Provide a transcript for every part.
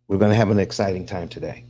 We're going to have an exciting time today.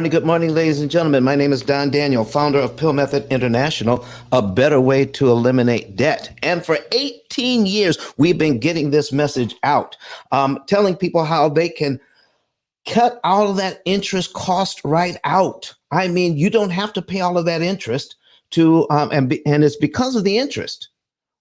Good morning, ladies and gentlemen. My name is Don Daniel, founder of Pill Method International, a better way to eliminate debt. And for 18 years, we've been getting this message out, telling people how they can cut all of that interest cost right out. I mean, you don't have to pay all of that interest and it's because of the interest.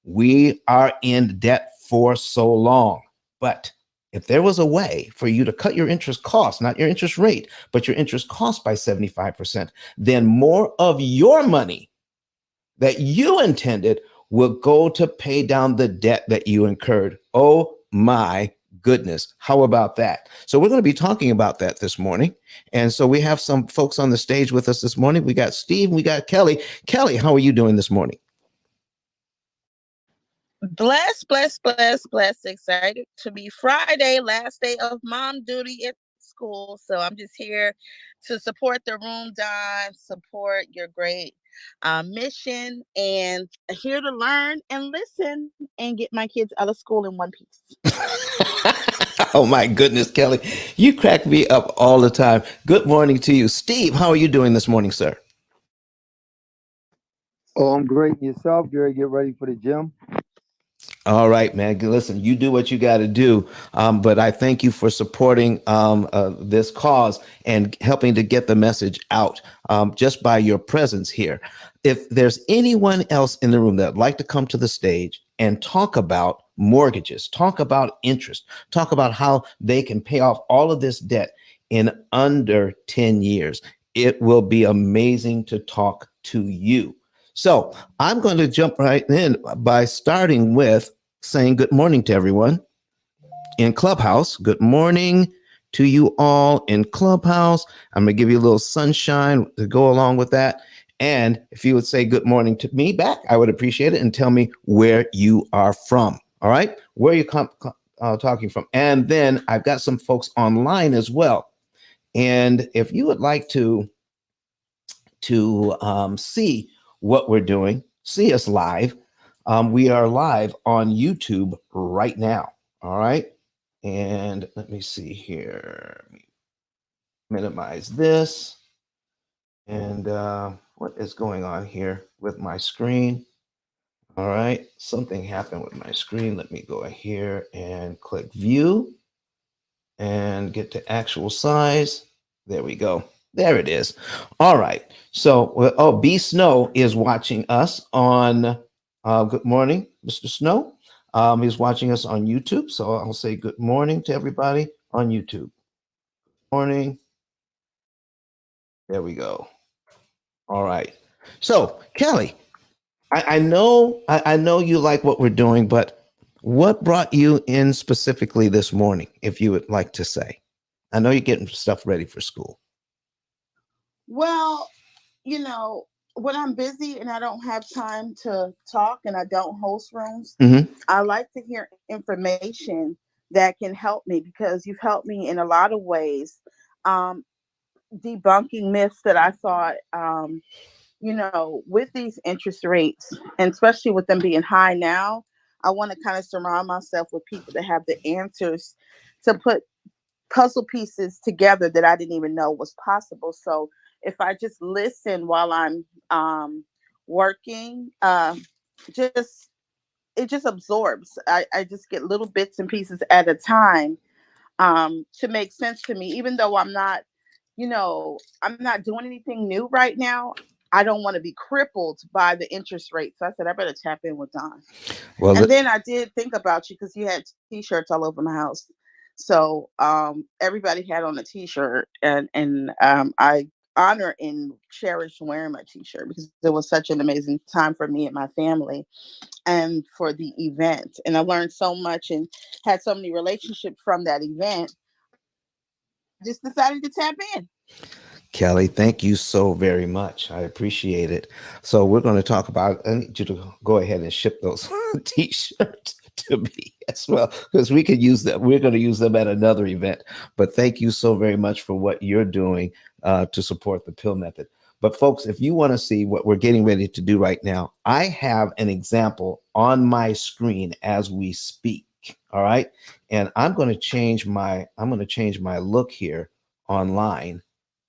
We are in debt for so long. But if there was a way for you to cut your interest cost, not your interest rate, but your interest cost by 75%, then more of your money that you intended will go to pay down the debt that you incurred. Oh my goodness. How about that? So we're going to be talking about that this morning. And so we have some folks on the stage with us this morning. We got Steve, we got Kelly. Kelly, how are you doing this morning? Blessed, blessed, blessed, blessed. Excited to be Friday, last day of mom duty at school. So I'm just here to support the room, Don, support your great mission, and here to learn and listen and get my kids out of school in one piece. Oh my goodness, Kelly. You crack me up all the time. Good morning to you. Steve, how are you doing this morning, sir? Oh, I'm great. Yourself? Get ready for the gym. All right, man. Listen, you do what you got to do. But I thank you for supporting this cause and helping to get the message out just by your presence here. If there's anyone else in the room that would like to come to the stage and talk about mortgages, talk about interest, talk about how they can pay off all of this debt in under 10 years, it will be amazing to talk to you. So I'm going to jump right in by starting with saying good morning to everyone in Clubhouse. Good morning to you all in Clubhouse. I'm going to give you a little sunshine to go along with that. And if you would say good morning to me back, I would appreciate it, and tell me where you are from. All right, where you talking from. And then I've got some folks online as well. And if you would like to see what we're doing, see us live. We are live on YouTube right now. All right. And let me see here. Minimize this. And what is going on here with my screen? All right. Something happened with my screen. Let me go here and click view and get to actual size. There we go. There it is. All right. So, oh, B Snow is watching us on. Good morning, Mr. Snow. He's watching us on YouTube. So I'll say good morning to everybody on YouTube. Morning. There we go. All right. So Kelly, I know you like what we're doing, but what brought you in specifically this morning, if you would like to say? I know you're getting stuff ready for school. Well, when I'm busy and I don't have time to talk and I don't host rooms, I like to hear information that can help me, because you've helped me in a lot of ways, debunking myths that I thought, with these interest rates, and especially with them being high now, I want to kind of surround myself with people that have the answers to put puzzle pieces together that I didn't even know was possible. So if I just listen while I'm working, just it just absorbs. I just get little bits and pieces at a time, to make sense to me, even though I'm not doing anything new right now. I don't want to be crippled by the interest rate. So I said, I better tap in with Don. Well, And then I did think about you because you had t-shirts all over my house. So everybody had on a t-shirt, and I honor and cherish wearing my t-shirt because it was such an amazing time for me and my family and for the event. And I learned so much and had so many relationships from that event. I just decided to tap in. Kelly, thank you so very much. I appreciate it. So we're going to talk about. I need you to go ahead and ship those T-shirts to me as well, because we could use them. We're going to use them at another event. But thank you so very much for what you're doing to support the pill method. But folks, if you want to see what we're getting ready to do right now, I have an example on my screen as we speak. All right, and I'm going to change my look here online.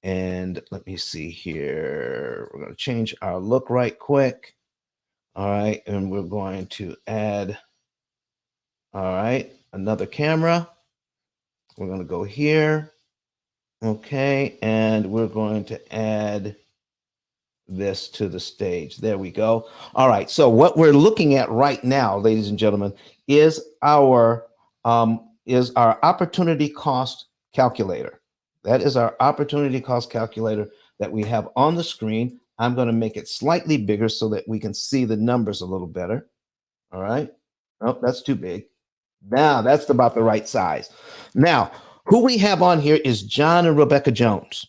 And let me see here. We're going to change our look right quick. All right. And we're going to add, all right, another camera. We're going to go here. Okay. And we're going to add this to the stage. There we go. All right. So what we're looking at right now, ladies and gentlemen, is our opportunity cost calculator. That is our opportunity cost calculator that we have on the screen. I'm going to make it slightly bigger so that we can see the numbers a little better. All right. Oh, that's too big. Now that's about the right size. Now, who we have on here is John and Rebecca Jones.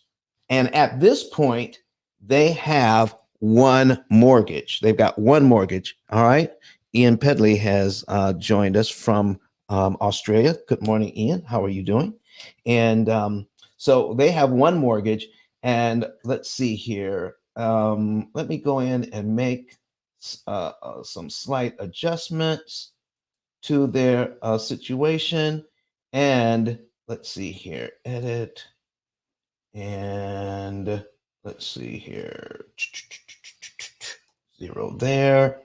And at this point, they have one mortgage. They've got one mortgage. All right. Ian Pedley has joined us from Australia. Good morning, Ian. How are you doing? And so they have one mortgage. And let's see here. Let me go in and make some slight adjustments to their situation. And let's see here, edit, and let's see here, zero there,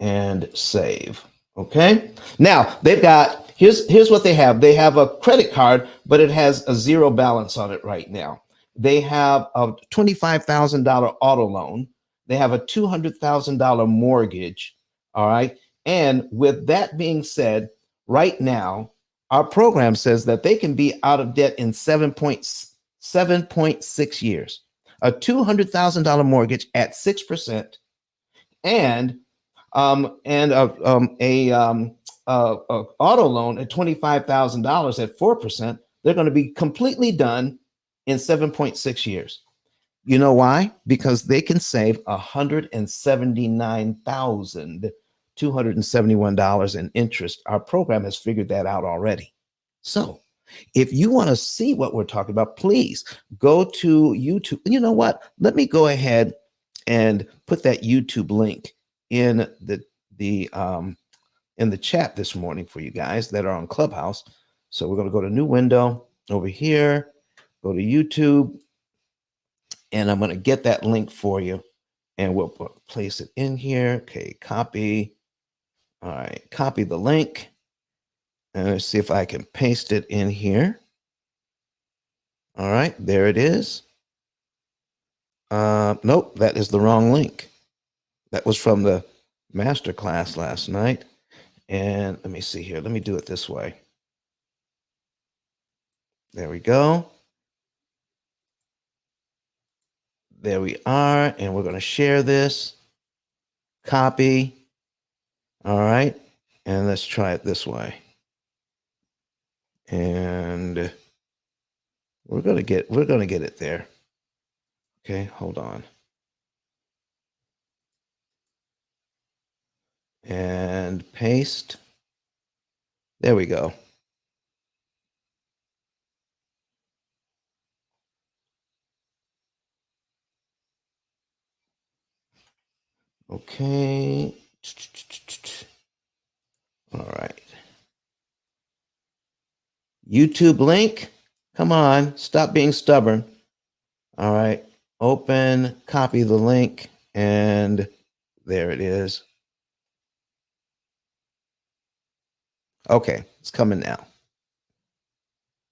and save. Okay. Now they've got here's what they have. They have a credit card, but it has a zero balance on it right now. They have a $25,000 auto loan. They have a $200,000 mortgage. All right. And with that being said, right now, our program says that they can be out of debt in 7.6 years. A $200,000 mortgage at 6%, and a auto loan at $25,000 at 4%, they're going to be completely done in 7.6 years. You know why? Because they can save $179,271 in interest. Our program has figured that out already. So if you want to see what we're talking about, please go to YouTube. You know what? Let me go ahead and put that YouTube link in the in the chat this morning for you guys that are on Clubhouse. So we're going to go to new window over here, go to YouTube, and I'm going to get that link for you, and we'll place it in here. Okay, copy. All right, copy the link, and let's see if I can paste it in here. All right, there it is. Nope, that is the wrong link. That was from the master class last night. And let me see here. Let me do it this way. There we go. There we are. And we're going to share this. Copy. All right. And let's try it this way. And we're going to get it there. Okay, hold on. And paste. There we go. Okay. All right. YouTube link. Come on, stop being stubborn. All right. Open, copy the link, and there it is. Okay, it's coming now.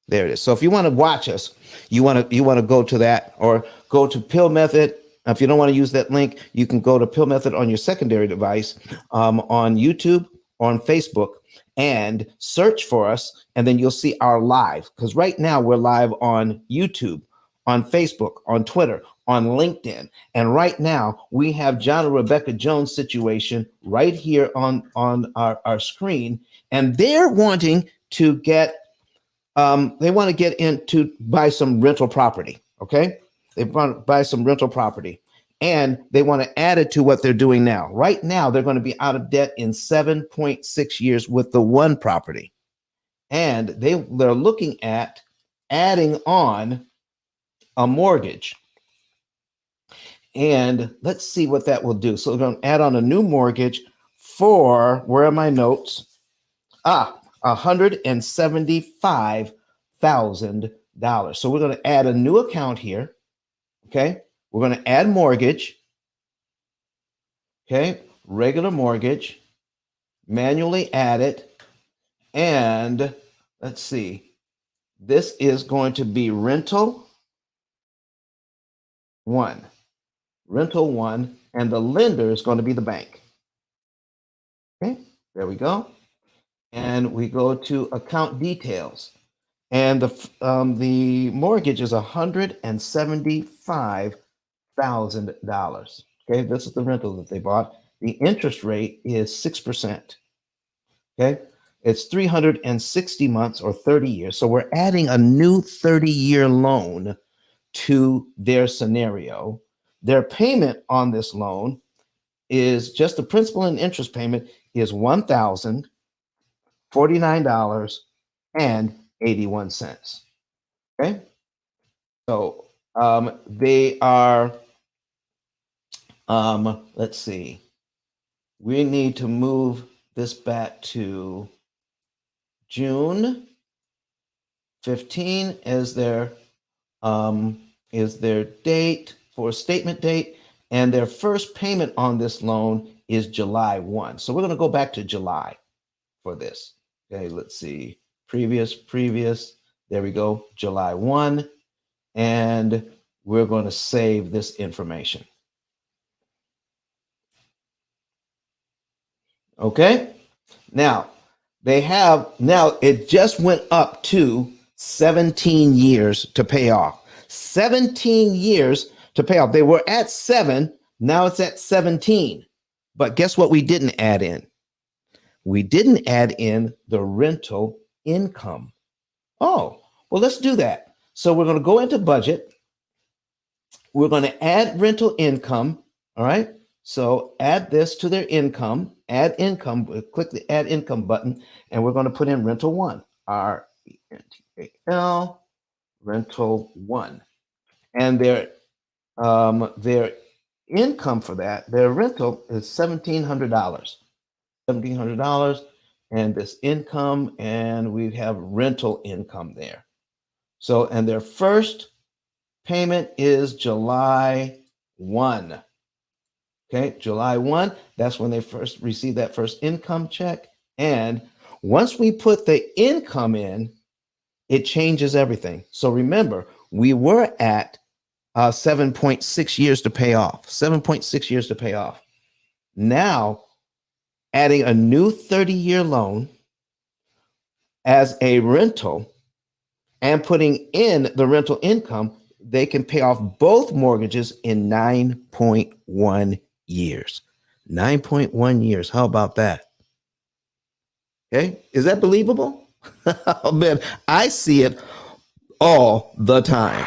There it is. So if you want to watch us, you want to go to that, or go to Pill Method If you don't want to use that link, you can go to Pill Method on your secondary device, on YouTube, on Facebook, and search for us, and then you'll see our live. Because right now we're live on YouTube, on Facebook, on Twitter, on LinkedIn, and right now we have John and Rebecca Jones' situation right here on our screen, and they're wanting to get they want to get into buy some rental property. Okay, they want to buy some rental property, and they want to add it to what they're doing now. Right now, they're going to be out of debt in 7.6 years with the one property, and they're looking at adding on a mortgage. And let's see what that will do. So we're going to add on a new mortgage for, where are my notes? $175,000. So we're going to add a new account here. Okay. We're going to add mortgage. Okay. Regular mortgage, manually add it. And let's see. This is going to be rental one, and the lender is going to be the bank. Okay. There we go. And we go to account details. And the mortgage is $175,000. Okay, this is the rental that they bought. The interest rate is 6%. Okay, it's 360 months or 30 years. So we're adding a new 30-year loan to their scenario. Their payment on this loan is just the principal and interest payment is $1,049.81. Okay. So they are, let's see, we need to move this back to June 15 as their date for statement date, and their first payment on this loan is July 1. So we're going to go back to July for this. Okay, let's see. Previous. There we go. July 1. And we're going to save this information. Okay. Now it just went up to 17 years to pay off. 17 years to pay off. They were at 7. Now it's at 17. But guess what we didn't add in? We didn't add in the rental income. Oh, well, let's do that. So we're going to go into budget. We're going to add rental income. All right. So add this to their income, add income, click the add income button, and we're going to put in rental one, RENTAL, rental one. And their income for that, their rental is $1,700. $1,700 and this income, and we have rental income there. So, and their first payment is July 1. Okay, July 1, that's when they first receive that first income check. And once we put the income in, it changes everything. So remember, we were at 7.6 years to pay off, 7.6 years to pay off. Now, adding a new 30-year loan as a rental and putting in the rental income, they can pay off both mortgages in 9.1 years. 9.1 years. How about that? Okay. Is that believable? Oh, man, I see it all the time.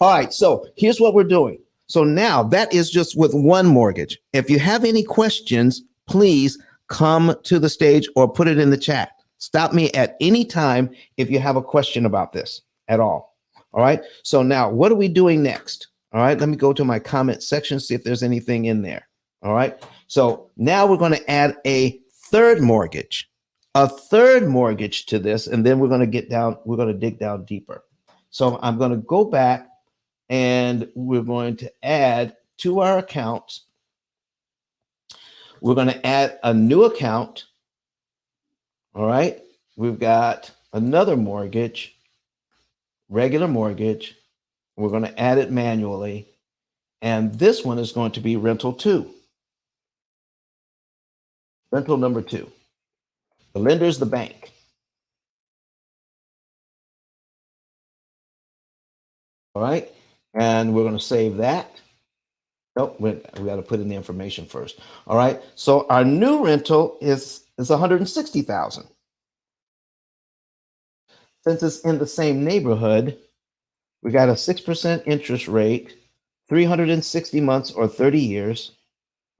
All right. So here's what we're doing. So now that is just with one mortgage. If you have any questions, please come to the stage or put it in the chat. Stop me at any time if you have a question about this at all. All right. So now what are we doing next? All right. Let me go to my comment section, see if there's anything in there. All right. So now we're going to add a third mortgage to this. And then we're going to dig down deeper. So I'm going to go back and we're going to add to our accounts. We're going to add a new account. All right. We've got another mortgage. regular mortgage. We're going to add it manually. And this one is going to be rental 2. Rental number 2. The lender is the bank. All right. And we're going to save that. Nope, we got to put in the information first. All right. So our new rental is 160,000. Since it's in the same neighborhood, we got a 6% interest rate, 360 months or 30 years.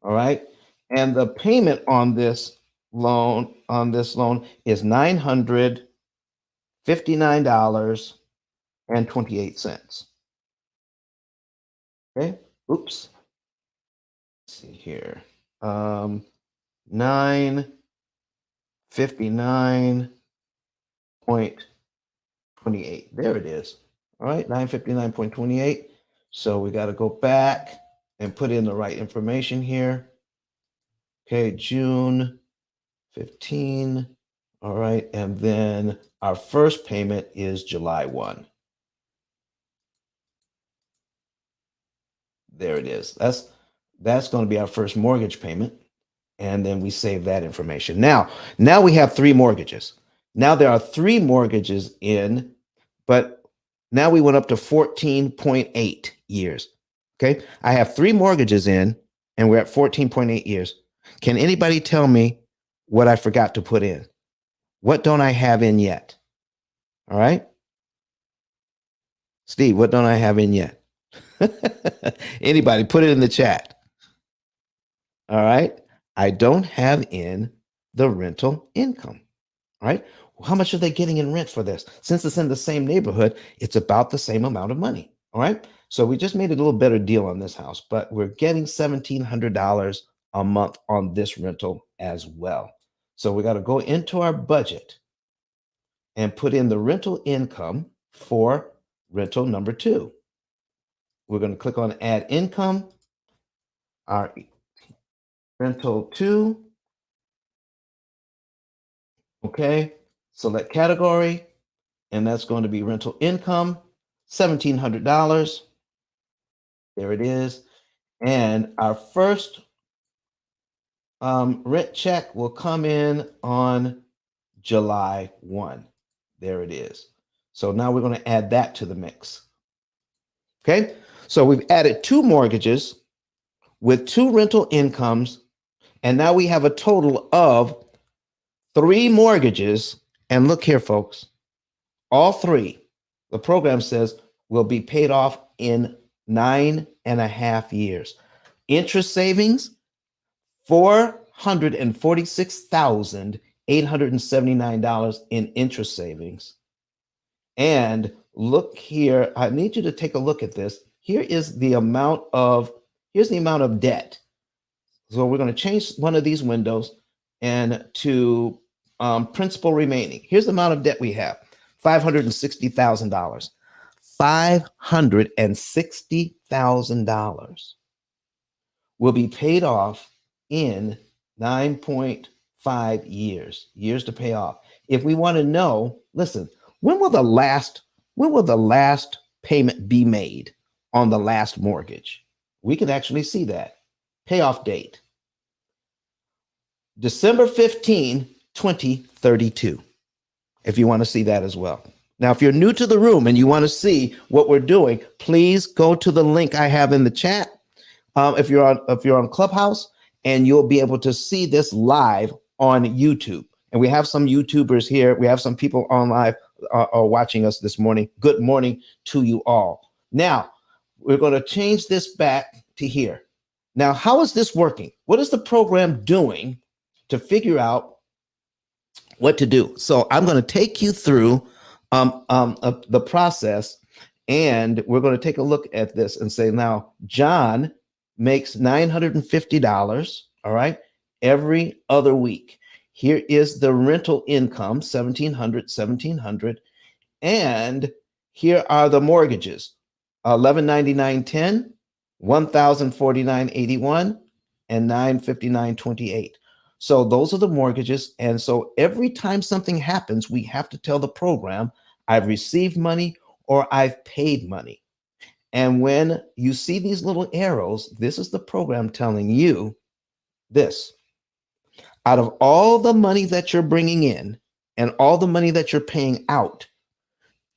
All right. And the payment on this loan is $959.28. Okay. Oops. Let's see here. 959.28. There it is. All right, 959.28. So we got to go back and put in the right information here. Okay, June 15. All right, and then our first payment is July 1. There it is. That's going to be our first mortgage payment. And then we save that information. Now we have 3 mortgages. Now there are 3 mortgages in, but now we went up to 14.8 years. Okay. I have 3 mortgages in and we're at 14.8 years. Can anybody tell me what I forgot to put in? What don't I have in yet? All right. Steve, what don't I have in yet? Anybody put it in the chat. All right. I don't have in the rental income. All right. How much are they getting in rent for this? Since it's in the same neighborhood, it's about the same amount of money. All right. So we just made a little better deal on this house, but we're getting $1,700 a month on this rental as well. So we got to go into our budget and put in the rental income for rental number 2. We're going to click on add income, our rental 2. Okay. Select category, and that's going to be rental income, $1,700. There it is. And our first rent check will come in on July 1. There it is. So now we're going to add that to the mix. Okay. So we've added 2 mortgages with 2 rental incomes. And now we have a total of 3 mortgages. And look here, folks, all 3, the program says, will be paid off in 9.5 years. Interest savings, $446,879 in interest savings. And look here, I need you to take a look at this. Here's the amount of debt. So we're going to change one of these windows and to principal remaining. Here's the amount of debt we have, $560,000. $560,000 will be paid off in 9.5 years to pay off. If we want to know, listen, when will the last payment be made on the last mortgage? We can actually see that. Payoff date, December 15, 2032. If you want to see that as well. Now, if you're new to the room and you want to see what we're doing, please go to the link I have in the chat. If you're on Clubhouse, and you'll be able to see this live on YouTube. And we have some YouTubers here. We have some people on live are watching us this morning. Good morning to you all. Now, we're going to change this back to here. Now, how is this working? What is the program doing to figure out what to do? So I'm going to take you through the process, and we're going to take a look at this and say, now, John makes $950, all right, every other week. Here is the rental income, $1,700, and here are the mortgages, $1,199.10, $1,049.81, and $959.28. So those are the mortgages. And so every time something happens, we have to tell the program, I've received money or I've paid money. And when you see these little arrows, this is the program telling you this. Out of all the money that you're bringing in and all the money that you're paying out,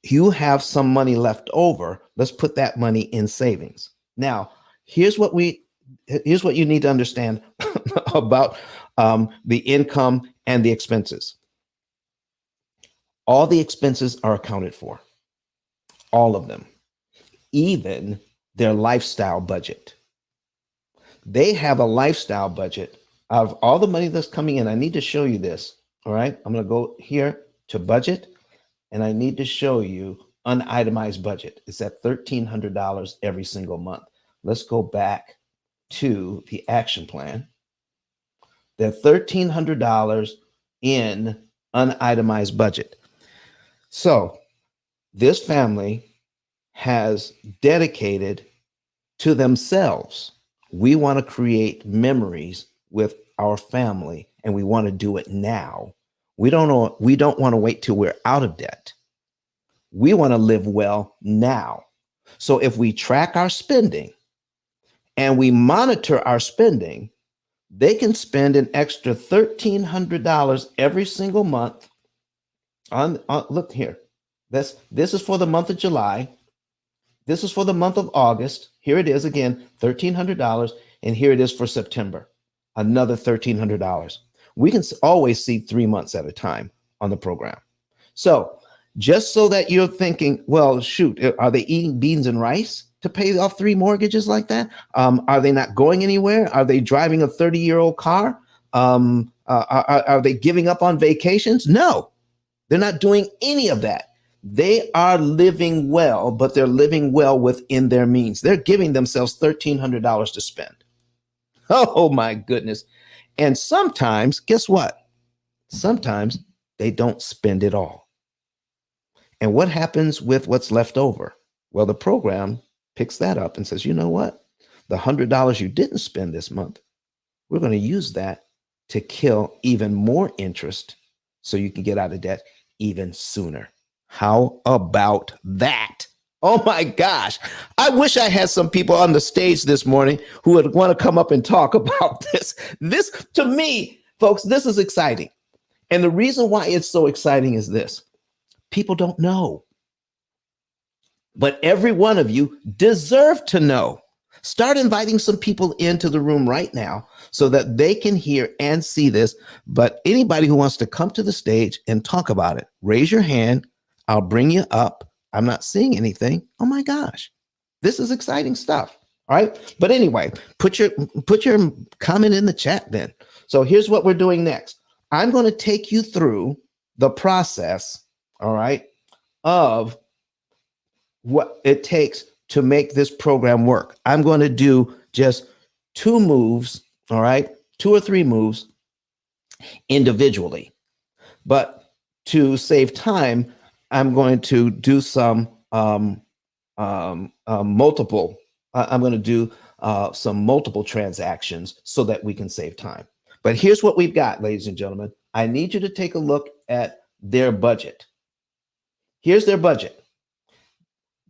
you have some money left over. Let's put that money in savings. Now, here's what you need to understand about the income and the expenses. All the expenses are accounted for, all of them, even their lifestyle budget. They have a lifestyle budget of all the money that's coming in. I need to show you this. All right. I'm going to go here to budget, and I need to show you unitemized budget. It's at $1,300 every single month. Let's go back to the action plan. They're $1,300 in unitemized budget. So this family has dedicated to themselves. We want to create memories with our family, and we want to do it now. We don't want to wait till we're out of debt. We want to live well now. So if we track our spending and we monitor our spending, they can spend an extra $1,300 every single month on look here. This is for the month of July. This is for the month of August. Here it is again, $1,300. And here it is for September, another $1,300. We can always see 3 months at a time on the program. So just so that you're thinking, well, shoot, are they eating beans and rice to pay off 3 mortgages like that? Are they not going anywhere? Are they driving a 30-year-old car? Are they giving up on vacations? No, they're not doing any of that. They are living well, but they're living well within their means. They're giving themselves $1,300 to spend. Oh my goodness. And sometimes, guess what? Sometimes they don't spend it all. And what happens with what's left over? Well, the program picks that up and says, you know what? The $100 you didn't spend this month, we're going to use that to kill even more interest so you can get out of debt even sooner. How about that? Oh my gosh. I wish I had some people on the stage this morning who would want to come up and talk about this. This, to me, folks, this is exciting. And the reason why it's so exciting is this. People don't know. But every one of you deserve to know. Start inviting some people into the room right now so that they can hear and see this. But anybody who wants to come to the stage and talk about it, raise your hand. I'll bring you up. I'm not seeing anything. Oh my gosh. This is exciting stuff. All right. But anyway, put your comment in the chat then. So here's what we're doing next. I'm going to take you through the process, all right, of what it takes to make this program work. I'm going to do just 2 moves, all right, 2 or 3 moves individually. But to save time, I'm going to do some multiple. I'm going to do some multiple transactions so that we can save time. But here's what we've got, ladies and gentlemen. I need you to take a look at their budget. Here's their budget.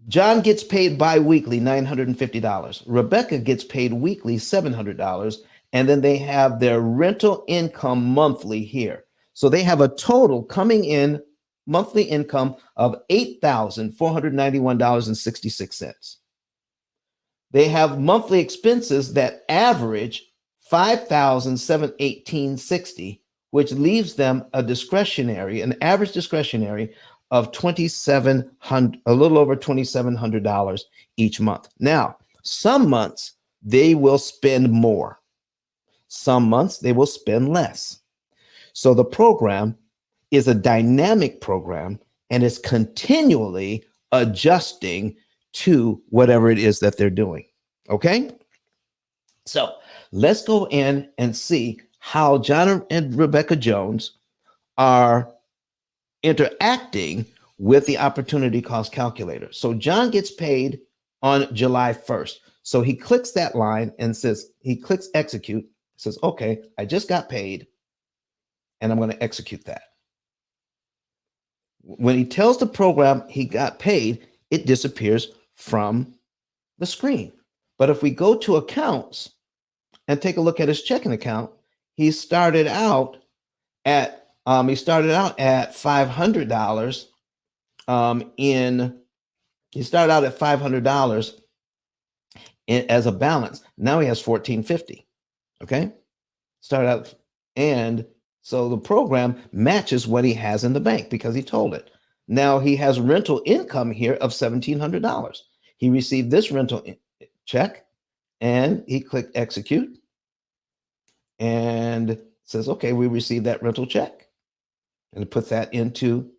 John gets paid bi-weekly, $950. Rebecca gets paid weekly, $700. And then they have their rental income monthly here. So they have a total coming in monthly income of $8,491.66. They have monthly expenses that average $5,718.60, which leaves them an average discretionary of $2,700, a little over $2,700 each month. Now, some months they will spend more. Some months they will spend less. So the program is a dynamic program and is continually adjusting to whatever it is that they're doing. Okay? So let's go in and see how John and Rebecca Jones are interacting with the opportunity cost calculator. So John gets paid on July 1st. So he clicks that line and he clicks execute, says, okay, I just got paid and I'm going to execute that. When he tells the program he got paid, it disappears from the screen. But if we go to accounts and take a look at his checking account, he started out at $500 in he started out at $500 as a balance. Now he has 1450. Okay, started out, and so the program matches what he has in the bank because he told it. Now he has rental income here of $1,700. He received this rental check, and he clicked execute, and says, "Okay, we received that rental check," and it puts that into,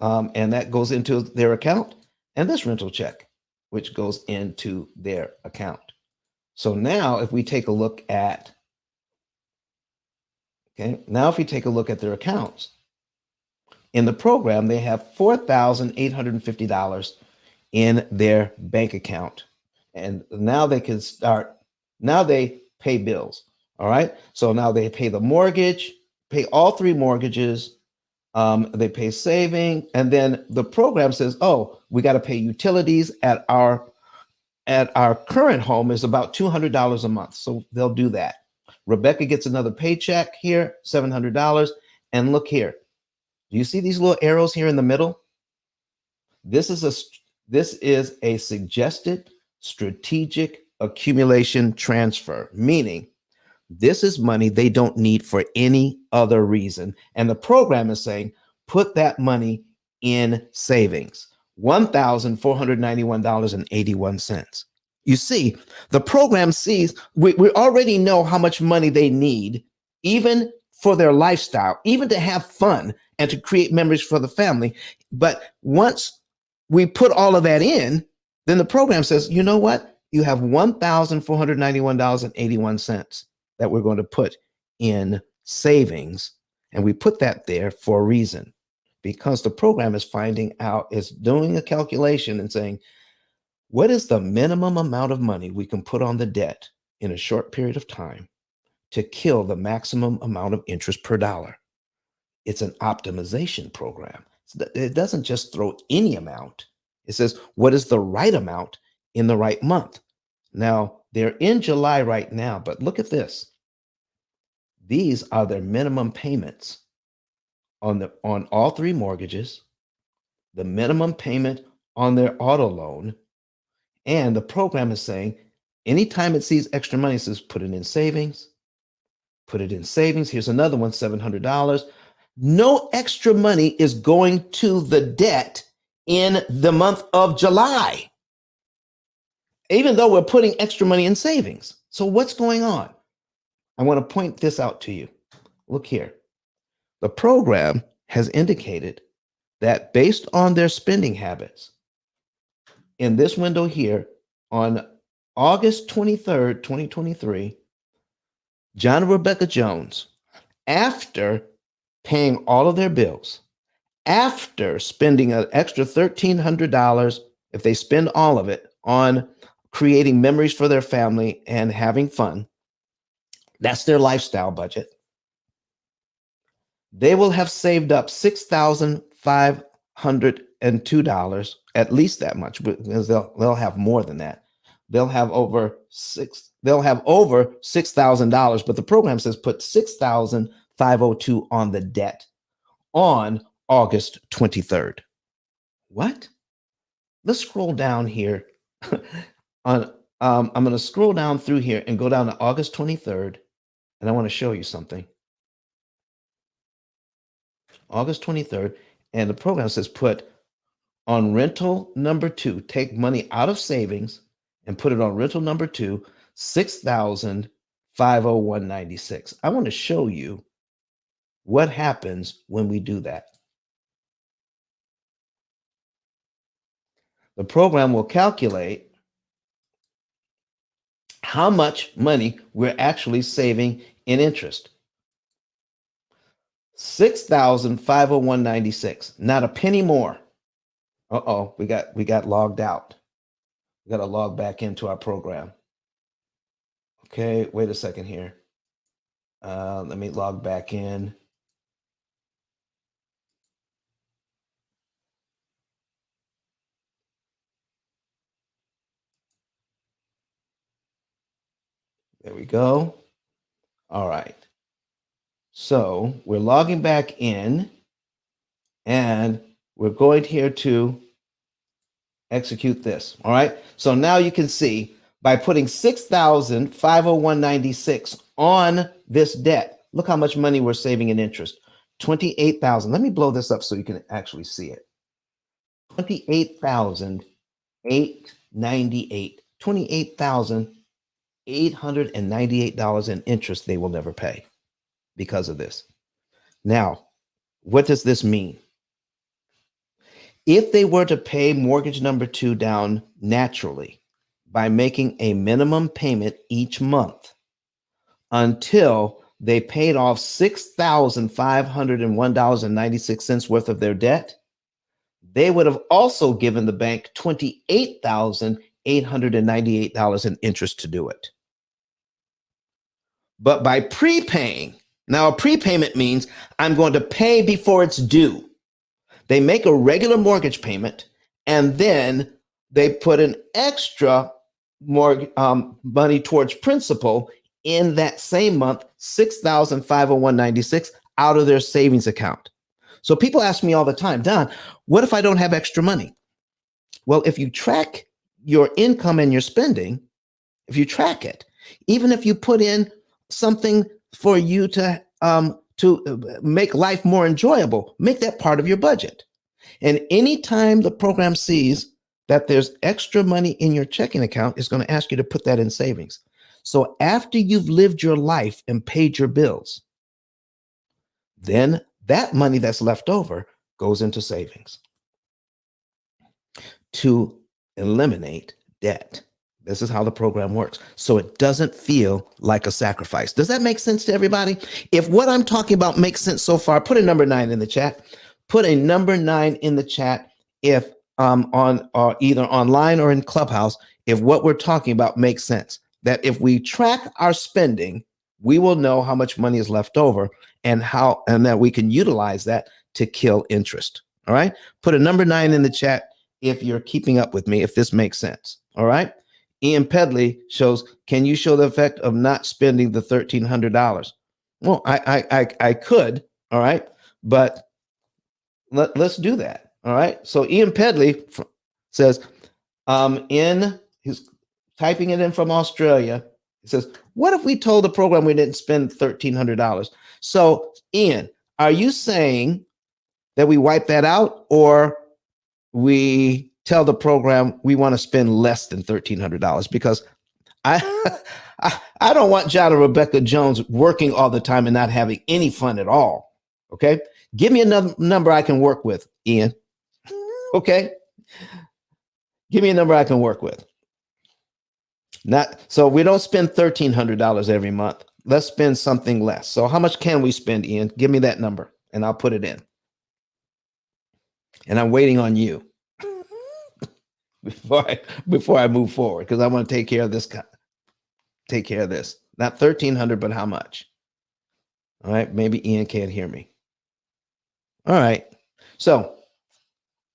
and that goes into their account, and this rental check, which goes into their account. So now, if we take a look at, okay, now if we take a look at their accounts in the program, they have $4,850 in their bank account, and now they can start. Now they pay bills. All right, so now they pay the mortgage, pay all three mortgages. They pay saving, and then the program says, "Oh, we got to pay utilities at our current home is about $200 a month." So they'll do that. Rebecca gets another paycheck here, $700, and look here. Do you see these little arrows here in the middle? This is a this is a suggested strategic accumulation transfer, meaning this is money they don't need for any other reason. And the program is saying, put that money in savings, $1,491.81. You see, the program sees, we already know how much money they need, even for their lifestyle, even to have fun and to create memories for the family. But once we put all of that in, then the program says, you know what? You have $1,491.81 that we're going to put in savings. And we put that there for a reason, because the program is finding out, is doing a calculation and saying, what is the minimum amount of money we can put on the debt in a short period of time to kill the maximum amount of interest per dollar? It's an optimization program. It doesn't just throw any amount. It says, what is the right amount in the right month? Now, they're in July right now, but look at this. These are their minimum payments on all three mortgages, the minimum payment on their auto loan, and the program is saying anytime it sees extra money, it says put it in savings, put it in savings. Here's another one, $700. No extra money is going to the debt in the month of July, even though we're putting extra money in savings. So what's going on? I want to point this out to you. Look here. The program has indicated that based on their spending habits, in this window here, on August 23rd, 2023, John and Rebecca Jones, after paying all of their bills, after spending an extra $1,300, if they spend all of it on creating memories for their family and having fun, that's their lifestyle budget, they will have saved up $6,502, at least that much, because they'll have more than that. They'll have over $6,000, but the program says put 6,502 on the debt on August 23rd. What? Let's scroll down here. I'm going to scroll down through here and go down to August 23rd, and I want to show you something. August 23rd, and the program says put on rental number 2, take money out of savings and put it on rental number 2, 6,501.96. I want to show you what happens when we do that. The program will calculate how much money we're actually saving in interest. 6,501.96, not a penny more. Uh-oh, we got logged out. We got to log back into our program. Okay, wait a second here. Let me log back in. There we go. All right. So we're logging back in and we're going here to execute this. All right. So now you can see by putting 6,501.96 on this debt, look how much money we're saving in interest. 28,000. Let me blow this up so you can actually see it. 28,898. $28,898 in interest they will never pay because of this. Now, what does this mean? If they were to pay mortgage number 2 down naturally by making a minimum payment each month until they paid off $6,501.96 worth of their debt, they would have also given the bank $28,898 in interest to do it. But by prepaying, now a prepayment means I'm going to pay before it's due. They make a regular mortgage payment and then they put an extra money towards principal in that same month, $6,501.96 out of their savings account. So people ask me all the time, Don, what if I don't have extra money? Well, if you track your income and your spending, if you track it, even if you put in something for you to make life more enjoyable, make that part of your budget. And anytime the program sees that there's extra money in your checking account, it's going to ask you to put that in savings. So after you've lived your life and paid your bills, then that money that's left over goes into savings to eliminate debt. This is how the program works. So it doesn't feel like a sacrifice. Does that make sense to everybody? If what I'm talking about makes sense so far, put a number 9 in the chat. Put a number 9 in the chat if on either online or in Clubhouse, if what we're talking about makes sense. That if we track our spending, we will know how much money is left over and that we can utilize that to kill interest. All right. Put a number 9 in the chat if you're keeping up with me, if this makes sense. All right. Ian Pedley shows, can you show the effect of not spending the $1,300? Well, I could. All right. But let's do that. All right. So Ian Pedley says, he's typing it in from Australia. He says, what if we told the program we didn't spend $1,300? So Ian, are you saying that we wipe that out, or we tell the program we want to spend less than $1,300? Because I, I don't want John and Rebecca Jones working all the time and not having any fun at all. Okay. Give me another number I can work with, Ian. Okay. Give me a number I can work with. So we don't spend $1,300 every month. Let's spend something less. So how much can we spend, Ian? Give me that number and I'll put it in. And I'm waiting on you before I move forward, because I want to take care of this. Not 1,300, but how much? All right. Maybe Ian can't hear me. All right. So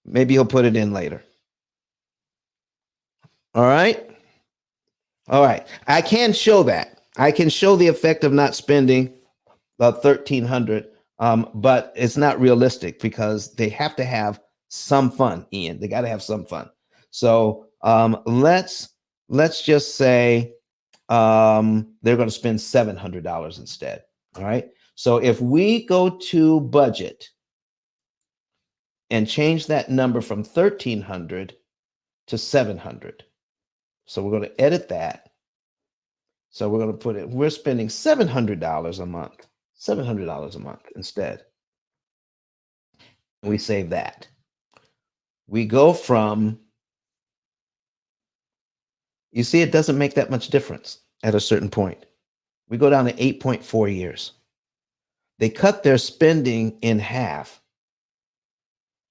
maybe he'll put it in later. All right. All right. I can show that. I can show the effect of not spending the 1,300, but it's not realistic because they have to have some fun, Ian. They got to have some fun. So let's just say they're going to spend $700 instead. All right. So if we go to budget and change that number from 1,300 to 700. So we're going to edit that. So we're going to put it, we're spending $700 a month, $700 a month instead. We save that. We go from, you see, it doesn't make that much difference at a certain point. We go down to 8.4 years. They cut their spending in half,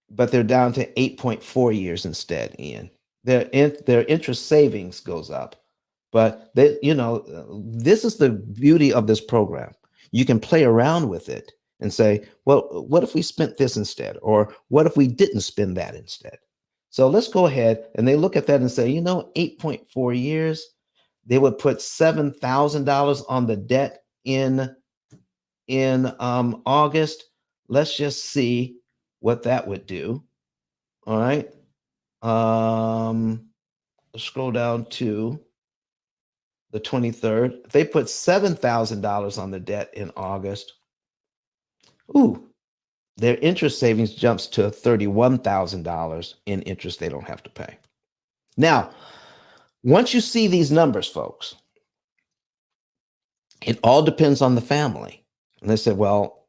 but they're down to 8.4 years instead, Ian. Their interest savings goes up. But this is the beauty of this program. You can play around with it and say, well, what if we spent this instead? Or what if we didn't spend that instead? So let's go ahead and they look at that and say, 8.4 years, they would put $7,000 on the debt in August. Let's just see what that would do. All right. Scroll down to the 23rd. If they put $7,000 on the debt in August, ooh, their interest savings jumps to $31,000 in interest they don't have to pay. Now, once you see these numbers, folks, it all depends on the family. And they said, well,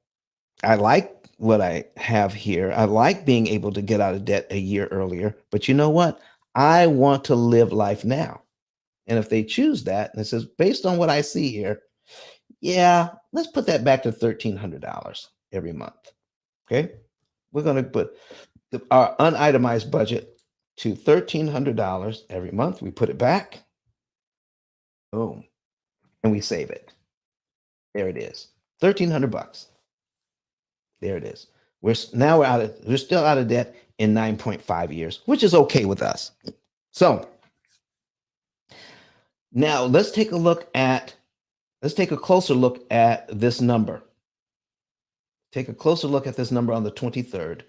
I like what I have here. I like being able to get out of debt a year earlier. But you know what? I want to live life now. And if they choose that, and it says, based on what I see here, yeah, let's put that back to $1,300 every month. Okay. We're going to put our unitemized budget to $1,300 every month. We put it back. Boom. And we save it. There it is. 1,300 bucks. There it is. We're still out of debt in 9.5 years, which is okay with us. So now let's take a closer look at this number. Take a closer look at this number on the 23rd.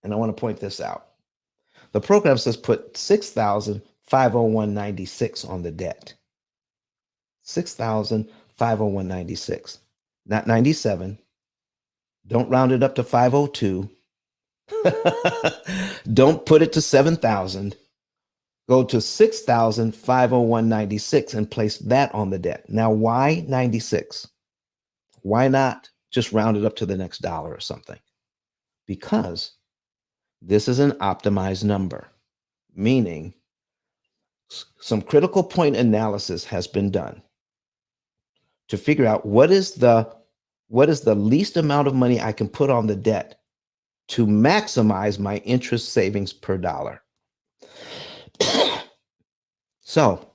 And I want to point this out. The program says put 6,501.96 on the debt. 6,501.96, not 97. Don't round it up to 502. Don't put it to 7,000. Go to 6,501.96 and place that on the debt. Now, why 96? Why not just round it up to the next dollar or something? Because this is an optimized number, meaning some critical point analysis has been done to figure out what is the least amount of money I can put on the debt to maximize my interest savings per dollar. So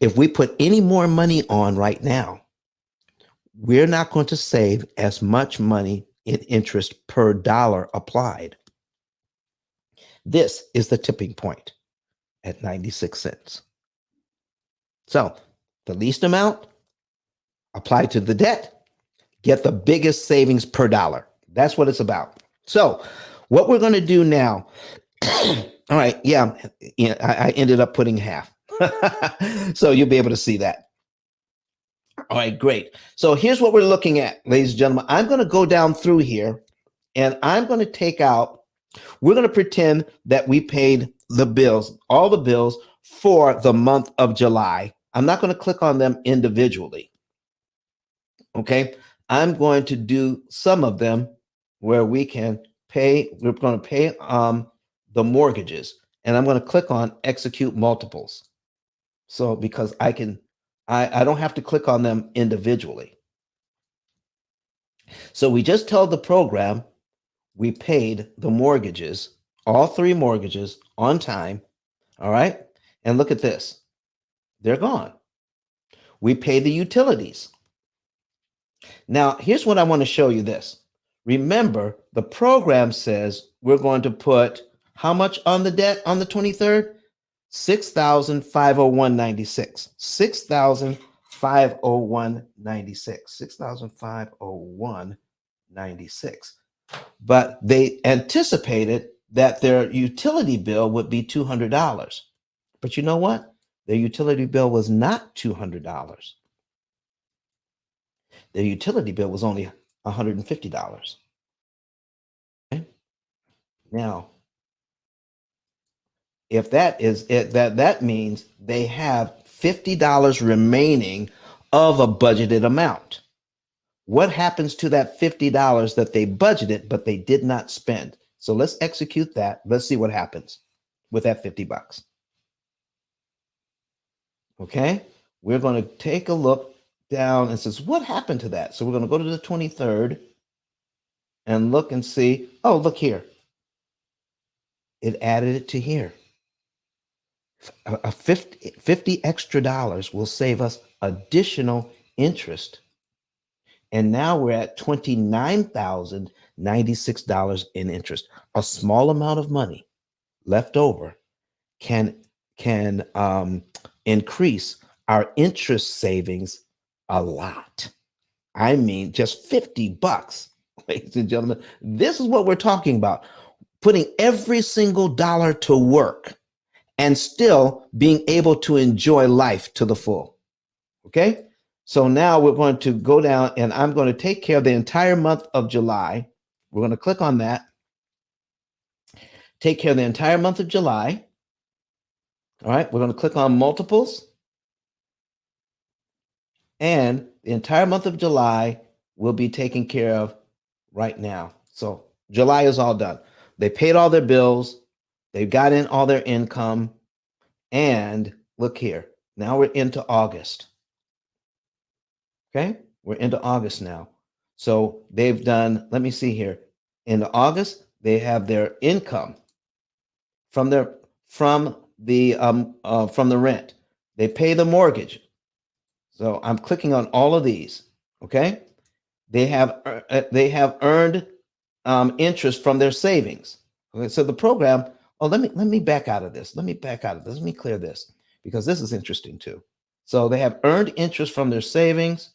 if we put any more money on right now, we're not going to save as much money in interest per dollar applied. This is the tipping point at 96 cents. So the least amount, apply to the debt, get the biggest savings per dollar. That's what it's about. So what we're going to do now, all right, yeah, I ended up putting half. So you'll be able to see that. All right, great. So here's what we're looking at, ladies and gentlemen. I'm going to go down through here and I'm going to take out, we're going to pretend that we paid the bills, all the bills for the month of July. I'm not going to click on them individually. Okay. I'm going to do some of them where we're going to pay the mortgages, and I'm going to click on execute multiples. So because I don't have to click on them individually. So we just told the program we paid the mortgages, all three mortgages on time. All right. And look at this. They're gone. We pay the utilities. Now, here's what I want to show you this. Remember, the program says we're going to put how much on the debt on the 23rd? 6,501.96. 6,501.96. 6,501.96. But they anticipated that their utility bill would be $200. But you know what? Their utility bill was not $200. Their utility bill was only $150. Okay? Now, if that is it, that means they have $50 remaining of a budgeted amount. What happens to that $50 that they budgeted but they did not spend? So let's execute that. Let's see what happens with that 50 bucks. Okay? We're going to take a look down and says, what happened to that? So we're going to go to the 23rd and look and see. Oh, look here. It added it to here. A 50 extra dollars will save us additional interest. And now we're at $29,096 in interest. A small amount of money left over can increase our interest savings a lot. I mean, just 50 bucks, ladies and gentlemen. This is what we're talking about. Putting every single dollar to work and still being able to enjoy life to the full. Okay. So now we're going to go down and I'm going to take care of the entire month of July. We're going to click on that, take care of the entire month of July. All right. We're going to click on multiples, and the entire month of July will be taken care of right now. So July is all done. They paid all their bills. They've got in all their income. And look here. Now we're into August. Okay. We're into August now. So they've done, let me see here. In August, they have their income from their from the rent. They pay the mortgage. So I'm clicking on all of these. Okay. They have earned interest from their savings. Okay, so the program. Oh, let me back out of this. Let me back out of this. Let me clear this because this is interesting too. So they have earned interest from their savings,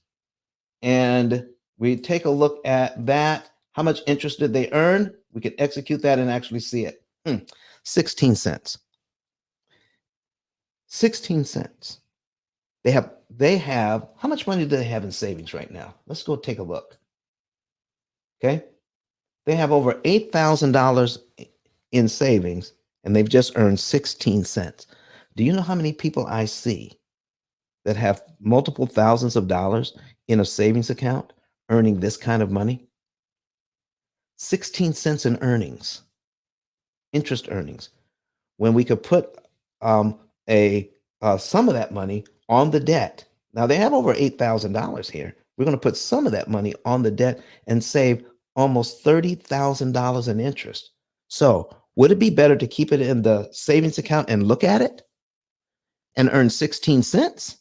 and we take a look at that. How much interest did they earn? We can execute that and actually see it. 16 cents. 16 cents. They have how much money do they have in savings right now? Let's go take a look. Okay. They have over $8,000 in savings and they've just earned 16 cents. Do you know how many people I see that have multiple thousands of dollars in a savings account earning this kind of money? 16 cents in earnings, interest earnings, when we could put a some of that money on the debt. Now they have over $8,000 here. We're going to put some of that money on the debt and save almost $30,000 in interest. So would it be better to keep it in the savings account and look at it and earn 16 cents,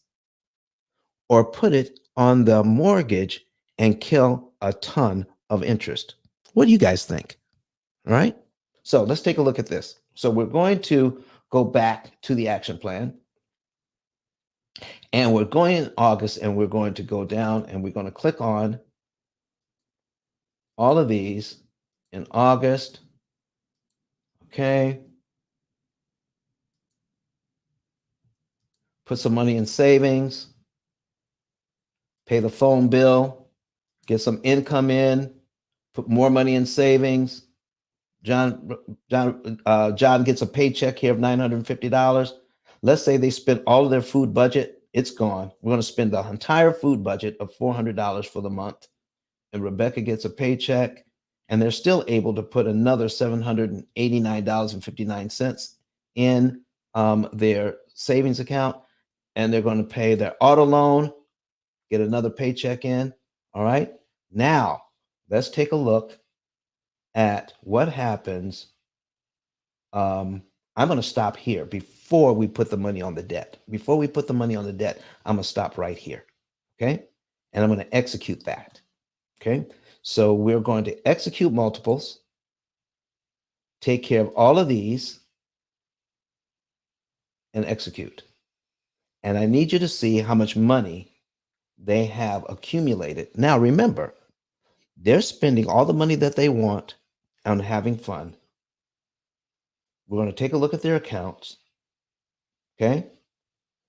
or put it on the mortgage and kill a ton of interest? What do you guys think? All right. So let's take a look at this. So we're going to go back to the action plan. And we're going in August and we're going to go down and we're going to click on all of these in August. Okay. Put some money in savings, pay the phone bill, get some income in, put more money in savings. John gets a paycheck here of $950. Let's say they spent all of their food budget. It's gone. We're going to spend the entire food budget of $400 for the month. And Rebecca gets a paycheck, and they're still able to put another $789.59 in their savings account. And they're going to pay their auto loan, get another paycheck in. All right. Now, let's take a look at what happens. I'm going to stop here before we put the money on the debt. Before we put the money on the debt, I'm going to stop right here. Okay. And I'm going to execute that. Okay. So we're going to execute multiples, take care of all of these, and execute. And I need you to see how much money they have accumulated. Now, remember, they're spending all the money that they want on having fun. We're going to take a look at their accounts. Okay.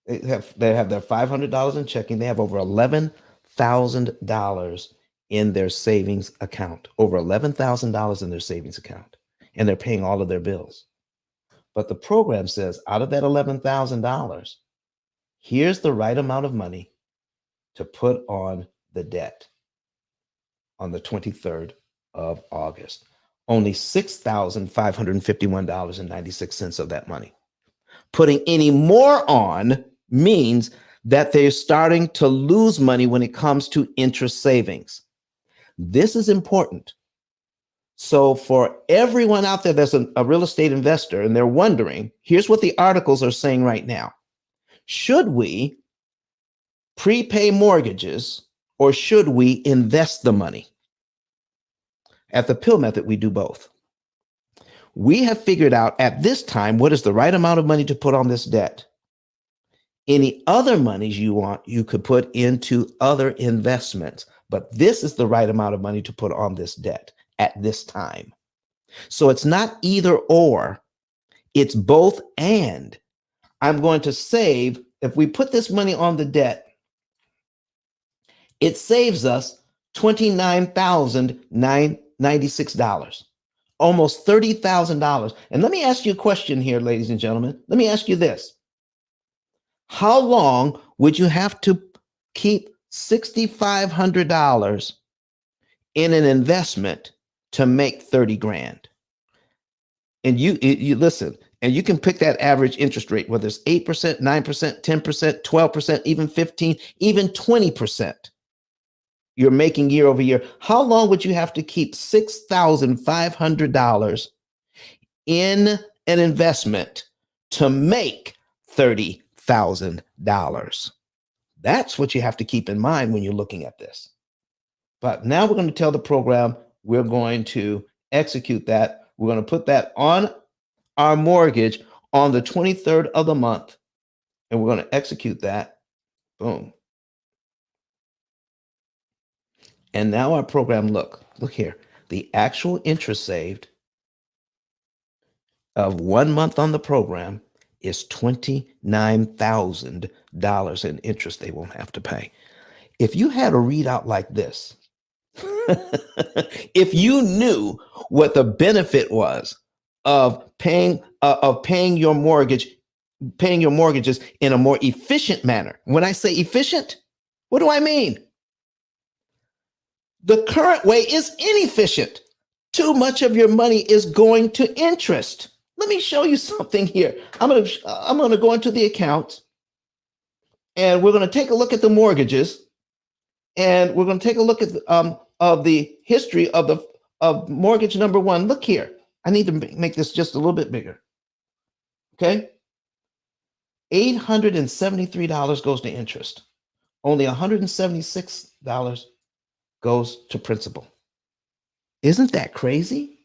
They have their $500 in checking. They have over $11,000 in their savings account. Over $11,000 in their savings account. And they're paying all of their bills. But the program says out of that $11,000, here's the right amount of money to put on the debt on the 23rd of August. Only $6,551.96 of that money. Putting any more on means that they're starting to lose money when it comes to interest savings. This is important. So for everyone out there that's a real estate investor and they're wondering, here's what the articles are saying right now. Should we prepay mortgages or should we invest the money? At the P.I.L.L method, we do both. We have figured out at this time what is the right amount of money to put on this debt. Any other monies you want, you could put into other investments. But this is the right amount of money to put on this debt at this time. So it's not either or, it's both and. I'm going to save, if we put this money on the debt, it saves us $29,996, almost $30,000. And let me ask you a question here, ladies and gentlemen. Let me ask you this. How long would you have to keep $6,500 in an investment to make 30 grand? And you listen, and you can pick that average interest rate, whether it's 8%, 9%, 10%, 12%, even 15, even 20%. You're making year over year. How long would you have to keep $6,500 in an investment to make $30,000? That's what you have to keep in mind when you're looking at this. But now we're going to tell the program we're going to execute that. We're going to put that on our mortgage on the 23rd of the month, and we're going to execute that. Boom. And now our program, look here. The actual interest saved of 1 month on the program is $29,000 in interest they won't have to pay. If you had a readout like this, if you knew what the benefit was of paying your mortgages in a more efficient manner. When I say efficient, what do I mean? The current way is inefficient. Too much of your money is going to interest. Let me show you something here. I'm going to go into the account, and we're going to take a look at the mortgages, and we're going to take a look at of the history of mortgage number one. Look here. I need to make this just a little bit bigger. Okay. $873 goes to interest. Only $176 goes to principal. Isn't that crazy?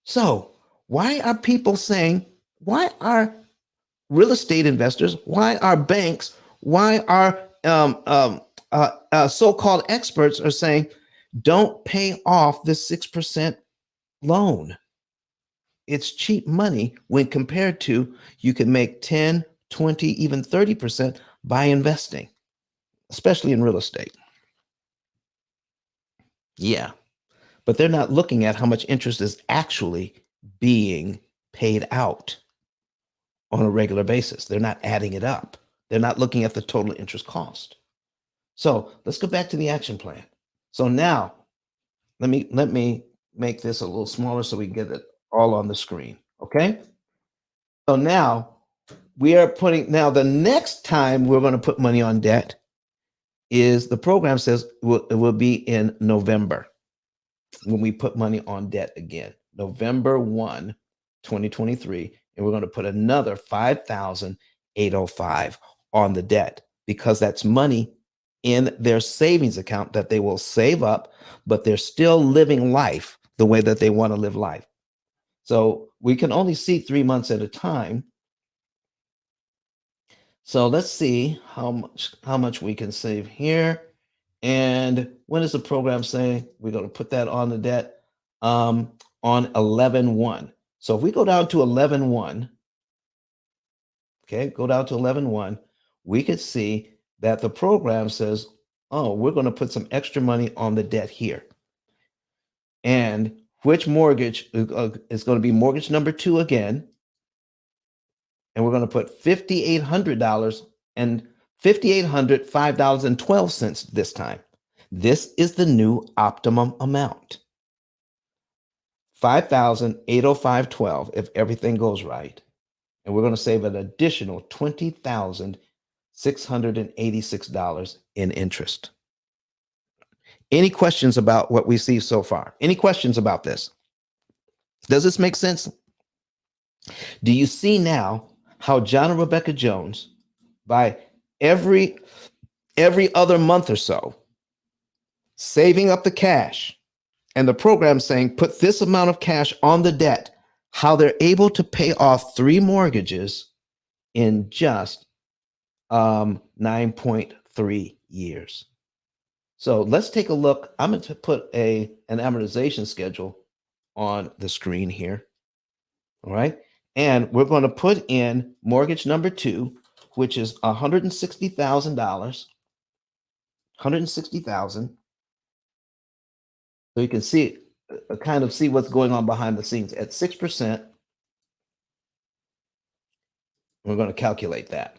So why are people saying, why are real estate investors, why are banks, why are so-called experts are saying, don't pay off this 6% loan? It's cheap money when compared to you can make 10, 20, even 30% by investing, especially in real estate. Yeah, but they're not looking at how much interest is actually being paid out on a regular basis. They're not adding it up. They're not looking at the total interest cost. So let's go back to the action plan. So now let me make this a little smaller so we can get it all on the screen. Okay. So now we are now the next time we're going to put money on debt is the program says it will be in November when we put money on debt again, November 1, 2023. And we're going to put another 5,805 on the debt because that's money in their savings account that they will save up, but they're still living life the way that they want to live life. So we can only see 3 months at a time. So let's see how much we can save here. And when is the program saying we're going to put that on the debt? On 11/1. So if we go down to 11/1, okay, go down to 11/1, we could see that the program says, oh, we're going to put some extra money on the debt here. And which mortgage is going to be mortgage number 2 again. And we're going to put $5,800 and $5,805.12 this time. This is the new optimum amount. $5,805.12 if everything goes right. And we're going to save an additional $20,686 in interest. Any questions about what we see so far? Any questions about this? Does this make sense? Do you see now how John and Rebecca Jones, by every other month or so, saving up the cash, and the program saying, put this amount of cash on the debt, how they're able to pay off 3 mortgages in just 9.3 years. So let's take a look. I'm going to put an amortization schedule on the screen here. All right. And we're going to put in mortgage number 2, which is $160,000. 160,000. So you can see kind of see what's going on behind the scenes. At 6%, we're going to calculate that.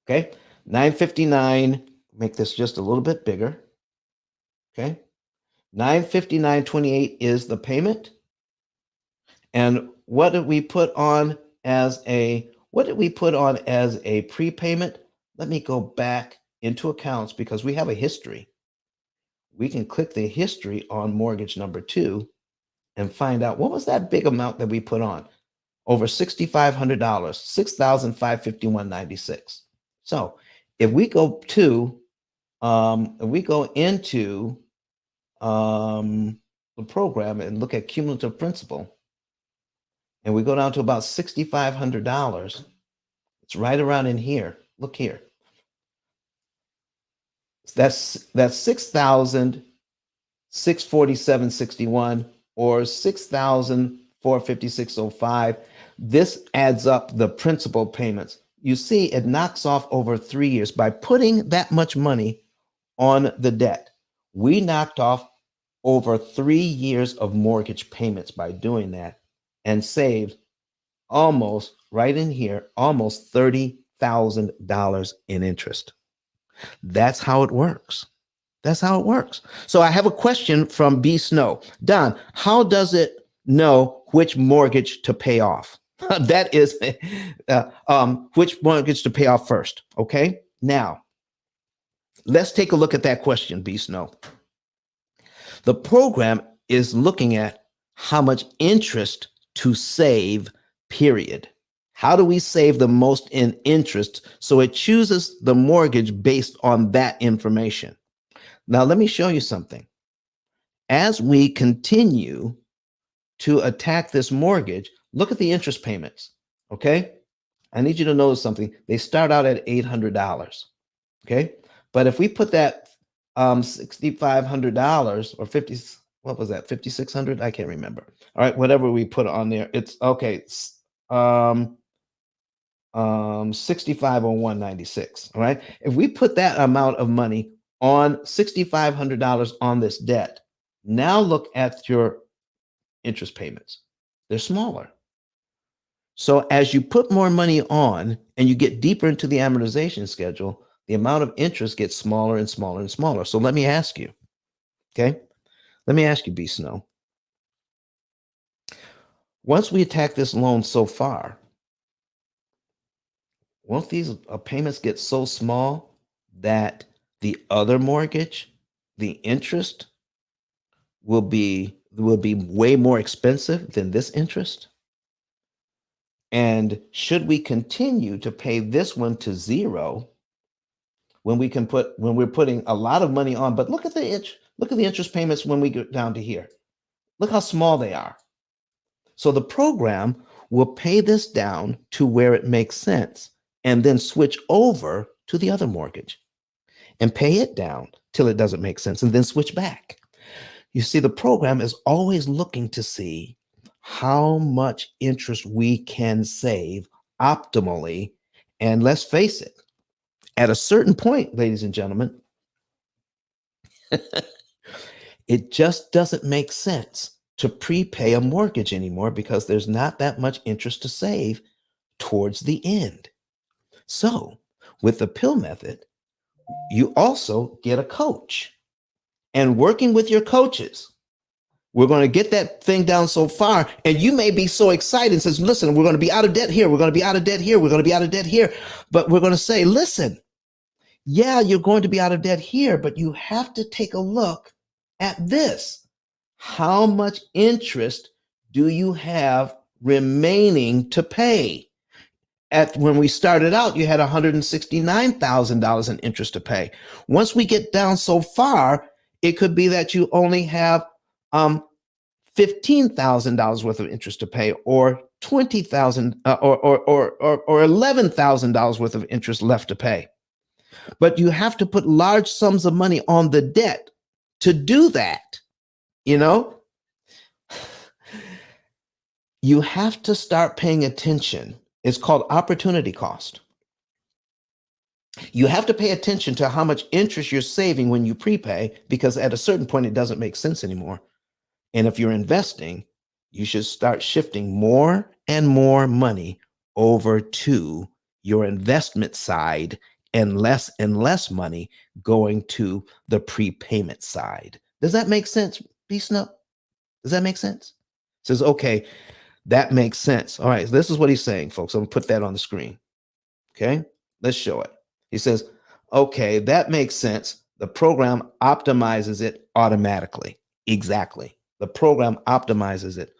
Okay. 959, make this just a little bit bigger. Okay. 959.28 is the payment. And what did we put on as a prepayment? Let me go back into accounts because we have a history. We can click the history on mortgage number 2 and find out what was that big amount that we put on. Over $6,500, $6,551.96. So if we go into the program and look at cumulative principal, and we go down to about $6,500, it's right around in here. Look here. That's 6,647.61 or 6,456.05. This adds up the principal payments. You see, it knocks off over 3 years by putting that much money on the debt. We knocked off over 3 years of mortgage payments by doing that and saved almost right in here, almost $30,000 in interest. That's how it works. That's how it works. So I have a question from B Snow. Don, how does it know which mortgage to pay off? That is which mortgage to pay off first. Okay. Now, let's take a look at that question, B Snow. The program is looking at how much interest to save, period. How do we save the most in interest? So it chooses the mortgage based on that information. Now, let me show you something. As we continue to attack this mortgage, look at the interest payments. Okay. I need you to notice something. They start out at $800. Okay. But if we put that $6,500 or 50, what was that? 5,600? I can't remember. All right. Whatever we put on there, it's okay. 6501.96. All right. If we put that amount of money on $6,500 on this debt, now look at your interest payments. They're smaller. So as you put more money on and you get deeper into the amortization schedule, the amount of interest gets smaller and smaller and smaller. So let me ask you, okay? Let me ask you, B Snow. Once we attack this loan so far, won't these payments get so small that the other mortgage, the interest, will be way more expensive than this interest? And should we continue to pay this one to zero when we're putting a lot of money on? But look at the interest payments when we get down to here. Look how small they are. So the program will pay this down to where it makes sense and then switch over to the other mortgage and pay it down till it doesn't make sense and then switch back. You see, the program is always looking to see how much interest we can save optimally. And let's face it, at a certain point, ladies and gentlemen, it just doesn't make sense to prepay a mortgage anymore because there's not that much interest to save towards the end. So with the P.I.L.L method, you also get a coach. And working with your coaches, we're going to get that thing down so far. And you may be so excited and says, listen, we're going to be out of debt here. We're going to be out of debt here. We're going to be out of debt here. But we're going to say, listen, yeah, you're going to be out of debt here, but you have to take a look at this. How much interest do you have remaining to pay? When we started out, you had $169,000 in interest to pay. Once we get down so far, it could be that you only have $15,000 worth of interest to pay, or 20,000 or $11,000 worth of interest left to pay. But you have to put large sums of money on the debt to do that. You know, you have to start paying attention. It's called opportunity cost. You have to pay attention to how much interest you're saving when you prepay, because at a certain point, it doesn't make sense anymore. And if you're investing, you should start shifting more and more money over to your investment side and less money going to the prepayment side. Does that make sense, B Snow? Does that make sense? Says, okay, that makes sense. All right, this is what he's saying, folks. I'm gonna put that on the screen. Okay, let's show it. He says, okay, that makes sense. The program optimizes it automatically. Exactly. The program optimizes it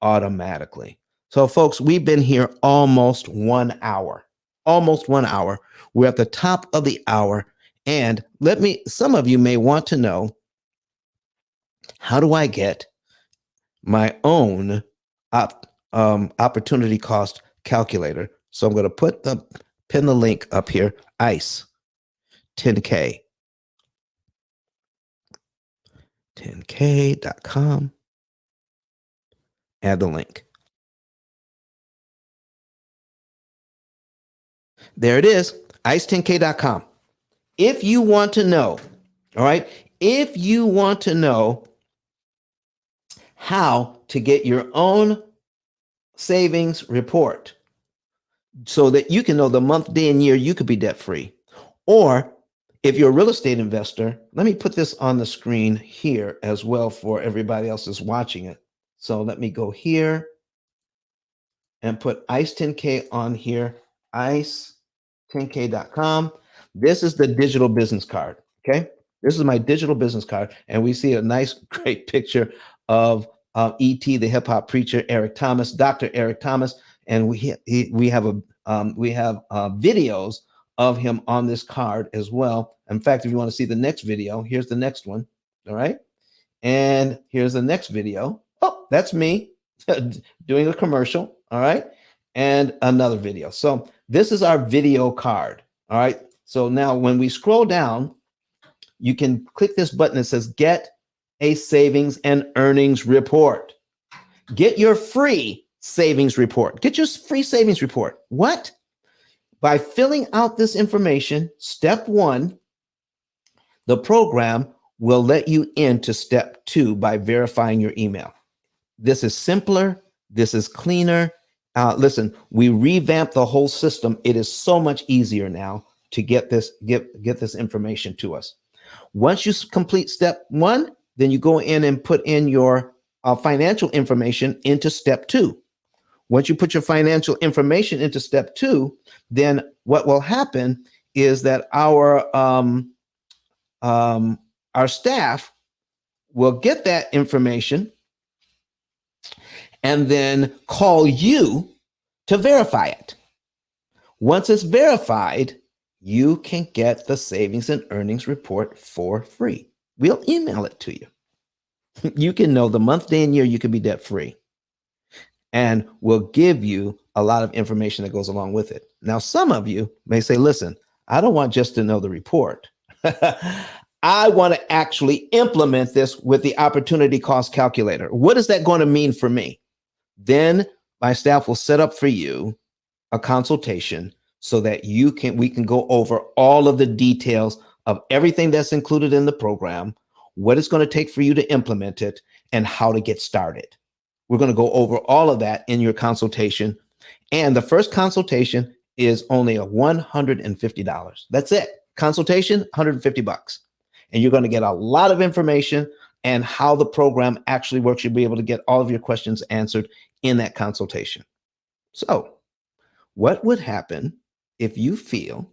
automatically. So, folks, we've been here almost 1 hour. Almost 1 hour. We're at the top of the hour. And some of you may want to know, how do I get my own opportunity cost calculator? So I'm going to pin the link up here, ICE 10K. 10K.com. Add the link. There it is, ice10k.com. If you want to know, all right, if you want to know how to get your own savings report so that you can know the month, day, and year you could be debt free, or if you're a real estate investor, let me put this on the screen here as well for everybody else that's watching it. So let me go here and put ICE 10K on here, ice10k.com. This is the digital business card, okay? This is my digital business card, and we see a nice, great picture of E.T., the hip hop preacher, Eric Thomas, Dr. Eric Thomas, and we have videos of him on this card as well. In fact, if you want to see the next video, here's the next one, all right? And here's the next video. Oh, that's me doing a commercial, all right? And another video. So this is our video card, all right? So now when we scroll down, you can click this button that says Get a Savings and Earnings Report. Get your free savings report. Get your free savings report. What? By filling out this information, step 1, the program will let you into step 2 by verifying your email. This is simpler. This is cleaner. Listen, we revamped the whole system. It is so much easier now to get this information to us. Once you complete step 1, then you go in and put in your financial information into step 2. Once you put your financial information into step 2, then what will happen is that our staff will get that information and then call you to verify it. Once it's verified, you can get the savings and earnings report for free. We'll email it to you. You can know the month, day, and year you can be debt free. And we'll give you a lot of information that goes along with it. Now, some of you may say, listen, I don't want just to know the report. I want to actually implement this with the opportunity cost calculator. What is that going to mean for me? Then my staff will set up for you a consultation so that we can go over all of the details of everything that's included in the program, what it's going to take for you to implement it, and how to get started. We're going to go over all of that in your consultation. And the first consultation is only $150. That's it. Consultation, $150. And you're going to get a lot of information and how the program actually works. You'll be able to get all of your questions answered in that consultation. So, what would happen if you feel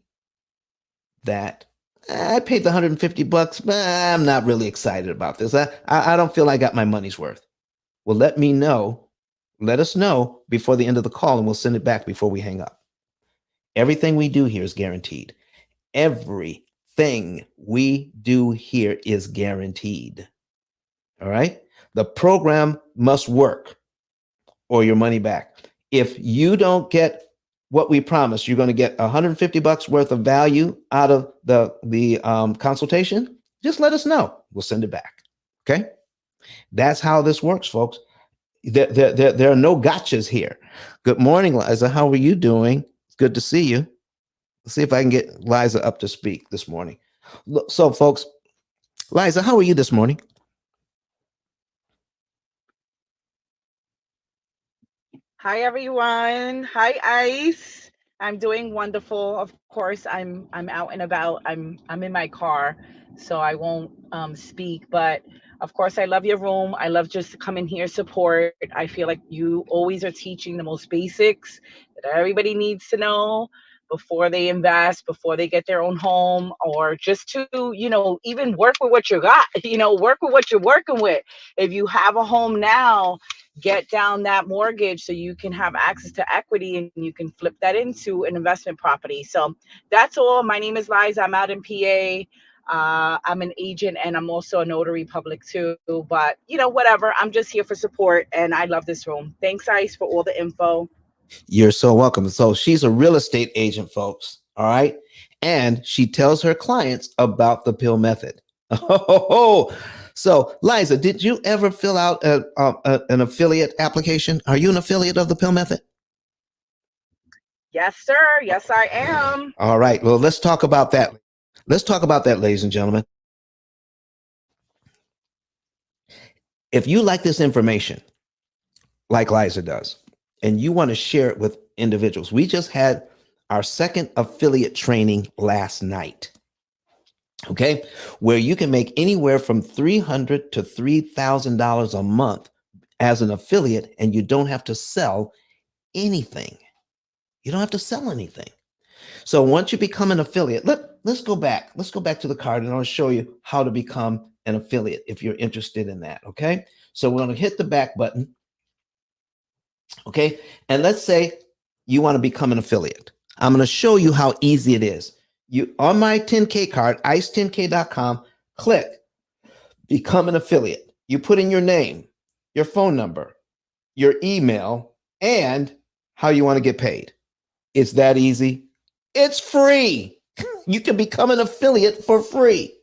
that I paid the $150, but I'm not really excited about this. I don't feel I got my money's worth. Well, let me know. Let us know before the end of the call, and we'll send it back before we hang up. Everything we do here is guaranteed. Everything we do here is guaranteed. All right. The program must work or your money back. If you don't get what we promised, you're going to get $150 worth of value out of the consultation. Just let us know. We'll send it back. Okay, that's how this works, folks. There are no gotchas here. Good morning, Liza. How are you doing? It's good to see you. Let's see if I can get Liza up to speak this morning. Look, so, folks, Liza, how are you this morning? Hi everyone. Hi Ice. I'm doing wonderful. Of course, I'm out and about. I'm in my car, so I won't speak. But of course, I love your room. I love just to come in here support. I feel like you always are teaching the most basics that everybody needs to know before they invest, before they get their own home, or just to even work with what you got. Work with what you're working with. If you have a home now, get down that mortgage so you can have access to equity and you can flip that into an investment property. So that's all. My name is Liza. I'm out in PA. I'm an agent and I'm also a notary public too. But whatever. I'm just here for support and I love this room. Thanks, Ice, for all the info. You're so welcome. So she's a real estate agent, folks. All right. And she tells her clients about the pill method. Oh, so Liza, did you ever fill out an affiliate application? Are you an affiliate of the pill method? Yes, sir. Yes, I am. All right. Well, let's talk about that. Let's talk about that, ladies and gentlemen. If you like this information, like Liza does, and you want to share it with individuals, we just had our second affiliate training last night. Okay, where you can make anywhere from $300 to $3,000 a month as an affiliate, and you don't have to sell anything. You don't have to sell anything. So once you become an affiliate, let's go back. Let's go back to the card, and I'll show you how to become an affiliate if you're interested in that. Okay, so we're going to hit the back button. Okay, and let's say you want to become an affiliate. I'm going to show you how easy it is. You on my 10K card, ice10k.com, click become an affiliate. You put in your name, your phone number, your email, and how you want to get paid. It's that easy. It's free. You can become an affiliate for free.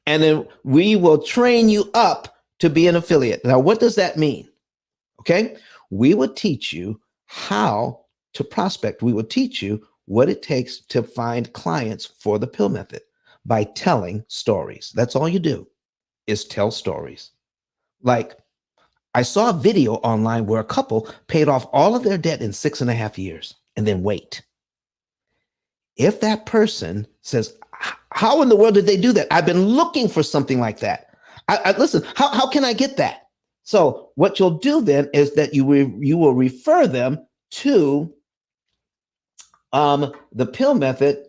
And then we will train you up to be an affiliate. Now, what does that mean? Okay. We will teach you how to prospect. We will teach you what it takes to find clients for the pill method by telling stories. That's all you do is tell stories. Like I saw a video online where a couple paid off all of their debt in 6.5 years and then wait. If that person says, how in the world did they do that? I've been looking for something like that. Listen, how can I get that? So what you'll do then is that you will refer them to the pill method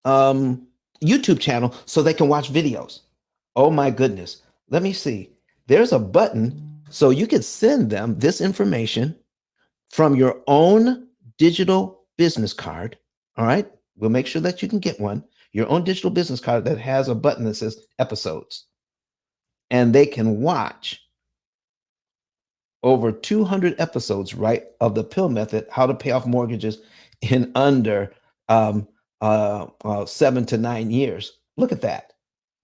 YouTube channel so they can watch videos. Oh my goodness. Let me see. There's a button so you can send them this information from your own digital business card. All right. We'll make sure that you can get one, your own digital business card that has a button that says episodes. And they can watch over 200 episodes, right, of the pill method, how to pay off mortgages in under 7 to 9 years. Look at that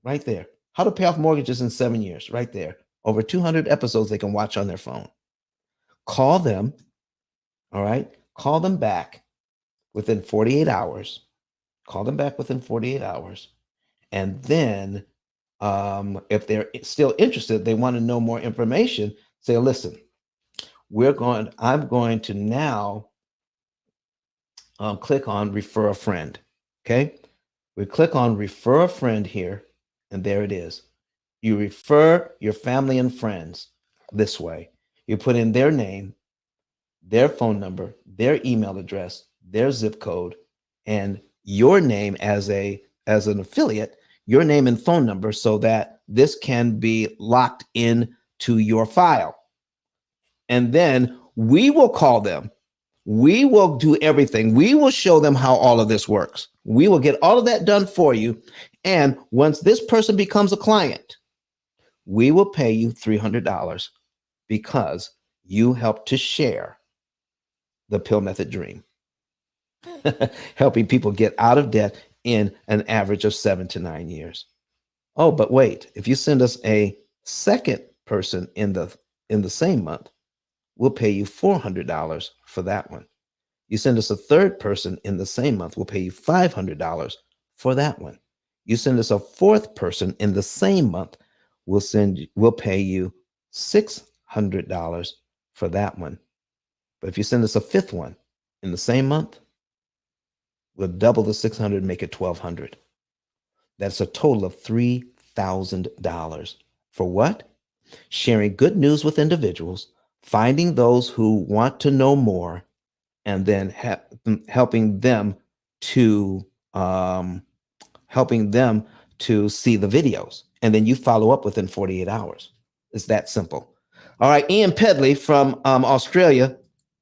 right there. How to pay off mortgages in 7 years, right there. Over 200 episodes they can watch on their phone. Call them, all right? Call them back within 48 hours. Call them back within 48 hours. And then if they're still interested, they want to know more information, say, listen, I'm going to now click on refer a friend. Okay. We click on refer a friend here, and there it is. You refer your family and friends this way. You put in their name, their phone number, their email address, their zip code, and your name as an affiliate, your name and phone number, so that this can be locked in to your file. And then we will call them. We will do everything. We will show them how all of this works. We will get all of that done for you. And once this person becomes a client, we will pay you $300 because you helped to share the pill method dream, helping people get out of debt in an average of 7 to 9 years. Oh, but wait, if you send us a second person in the same month, we'll pay you $400 for that one. You send us a third person in the same month, we'll pay you $500 for that one. You send us a fourth person in the same month, we'll pay you $600 for that one. But if you send us a fifth one in the same month, we'll double the 600 and make it 1,200. That's a total of $3,000. For what? Sharing good news with individuals, finding those who want to know more, and then helping them to see the videos, and then you follow up within 48 hours. It's that simple. All right, Ian Pedley from Australia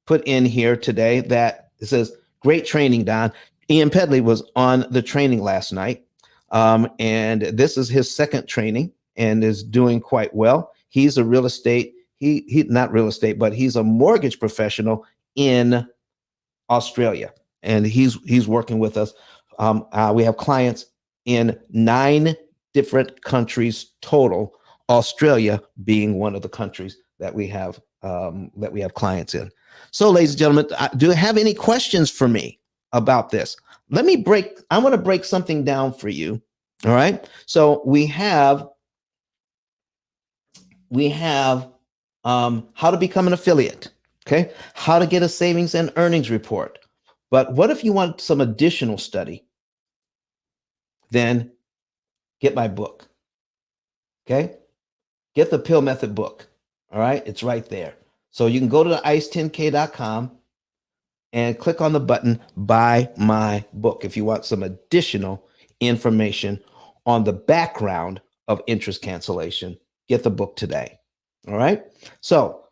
put in here today that it says, great training, Don. Ian Pedley was on the training last night, and this is his second training and is doing quite well. He's a real estate, he not real estate, but he's a mortgage professional in Australia, and he's working with us. We have clients in 9 different countries total, Australia being one of the countries that we have clients in. So, ladies and gentlemen, do you have any questions for me about this? I want to break something down for you. All right. So we have how to become an affiliate. Okay. How to get a savings and earnings report. But what if you want some additional study? Then get my book. Okay. Get the Pill Method book. All right. It's right there. So you can go to the ice10k.com and click on the button, buy my book, if you want some additional information on the background of interest cancellation. Get the book today. All right. So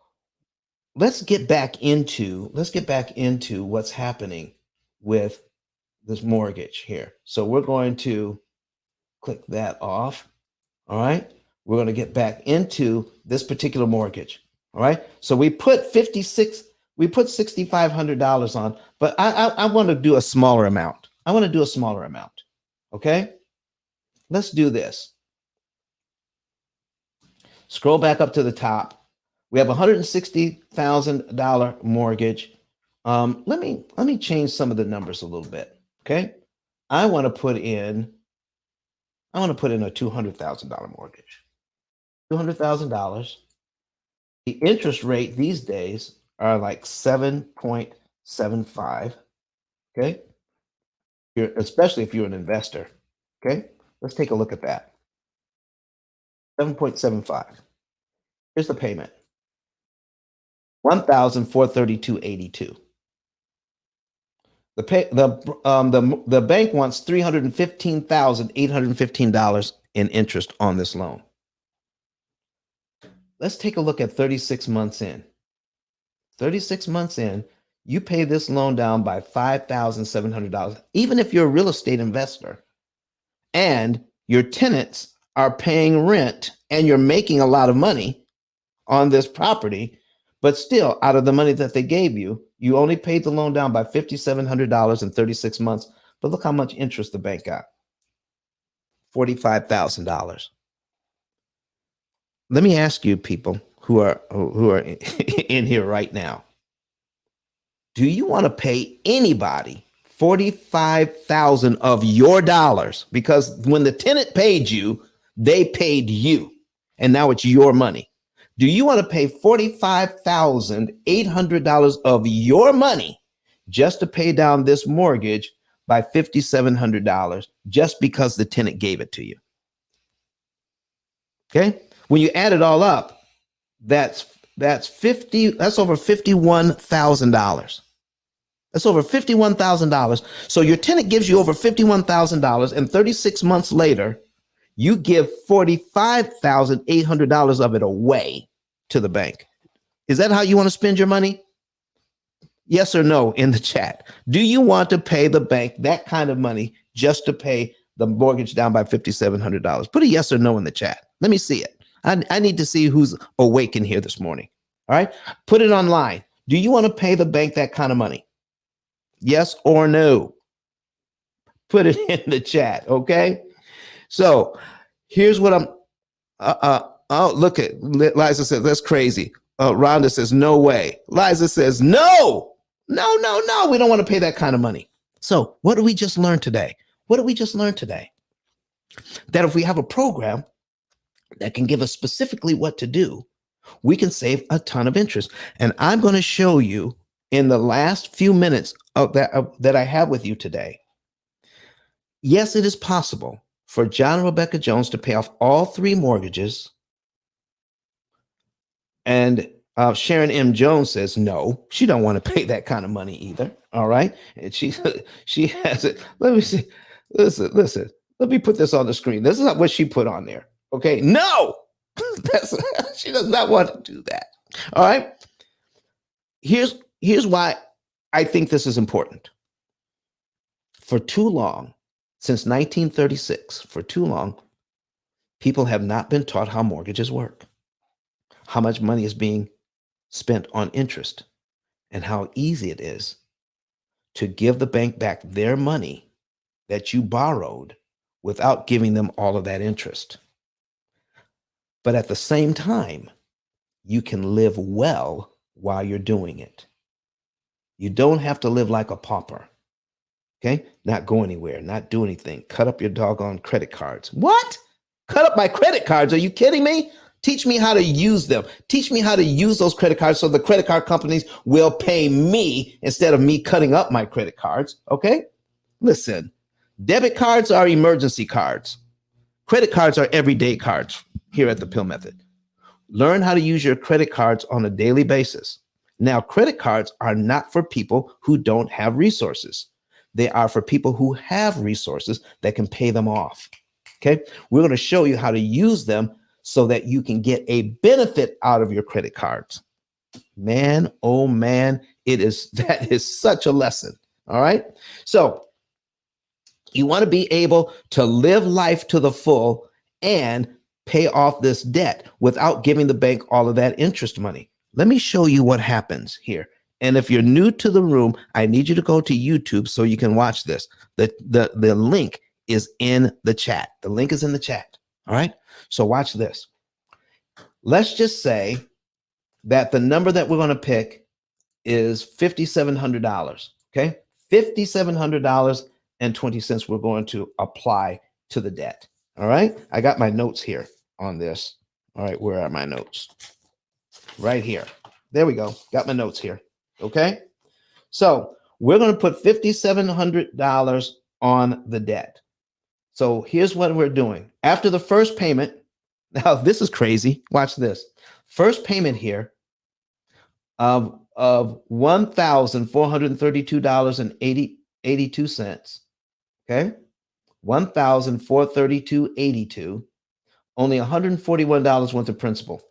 let's get back into what's happening with this mortgage here. So we're going to click that off. All right. We're going to get back into this particular mortgage. All right. So we put $6,500 on, but I want to do a smaller amount. Okay. Let's do this. Scroll back up to the top. We have $160,000 mortgage. Let me change some of the numbers a little bit. Okay. I want to put in a $200,000 mortgage. $200,000. The interest rate these days are like 7.75. Okay. Especially if you're an investor. Okay. Let's take a look at that. 7.75. Here's the payment. $1,432.82. The bank wants $315,815 in interest on this loan. Let's take a look at 36 months in. 36 months in, you pay this loan down by $5,700, even if you're a real estate investor, and your tenants are paying rent and you're making a lot of money on this property, but still, out of the money that they gave you, you only paid the loan down by $5,700 in 36 months. But look how much interest the bank got. $45,000. Let me ask you, people who are in here right now, do you want to pay anybody $45,000 of your dollars? Because when the tenant paid you, they paid you, and now it's your money. Do you want to pay $45,800 of your money just to pay down this mortgage by $5,700 just because the tenant gave it to you? Okay. When you add it all up, that's over $51,000. That's over $51,000. So your tenant gives you over $51,000, and 36 months later, you give $45,800 of it away to the bank. Is that how you want to spend your money? Yes or no in the chat. Do you want to pay the bank that kind of money just to pay the mortgage down by $5,700? Put a yes or no in the chat. Let me see it. I need to see who's awake in here this morning. All right. Put it online. Do you want to pay the bank that kind of money? Yes or no? Put it in the chat. Okay. So here's what I'm oh, look at Liza says that's crazy. Rhonda says no way. Liza says no, no, no, no. We don't want to pay that kind of money. So what did we just learn today? What did we just learn today? That if we have a program that can give us specifically what to do, we can save a ton of interest. And I'm going to show you in the last few minutes that I have with you today. Yes, it is possible for John and Rebecca Jones to pay off all 3 mortgages. And Sharon M. Jones says no, she don't want to pay that kind of money either. All right, and she has it. Let me see. Listen. Let me put this on the screen. This is not what she put on there. Okay, no, she does not want to do that. All right. Here's why I think this is important. For too long, since 1936, for too long, people have not been taught how mortgages work, how much money is being spent on interest, and how easy it is to give the bank back their money that you borrowed without giving them all of that interest. But at the same time, you can live well while you're doing it. You don't have to live like a pauper. Okay? Not go anywhere, not do anything. Cut up your doggone credit cards. What? Cut up my credit cards? Are you kidding me? Teach me how to use them. Teach me how to use those credit cards so the credit card companies will pay me instead of me cutting up my credit cards. Okay? Listen, debit cards are emergency cards. Credit cards are everyday cards here at the P.I.L.L Method. Learn how to use your credit cards on a daily basis. Now, credit cards are not for people who don't have resources. They are for people who have resources that can pay them off. Okay? We're going to show you how to use them so that you can get a benefit out of your credit cards. Man, oh man, that is such a lesson. All right? So, you want to be able to live life to the full and pay off this debt without giving the bank all of that interest money. Let me show you what happens here. And if you're new to the room, I need you to go to YouTube so you can watch this. The link is in the chat. The link is in the chat. All right. So watch this. Let's just say that the number that we're going to pick is $5,700. Okay. $5,700.20 we're going to apply to the debt. All right. I got my notes here on this. All right. Where are my notes? Right here. There we go. Got my notes here. Okay. So we're going to put $5,700 on the debt. So here's what we're doing. After the first payment, now this is crazy. Watch this. First payment here of $1,432.82. Okay. $1,432.82. Only $141 went to principal.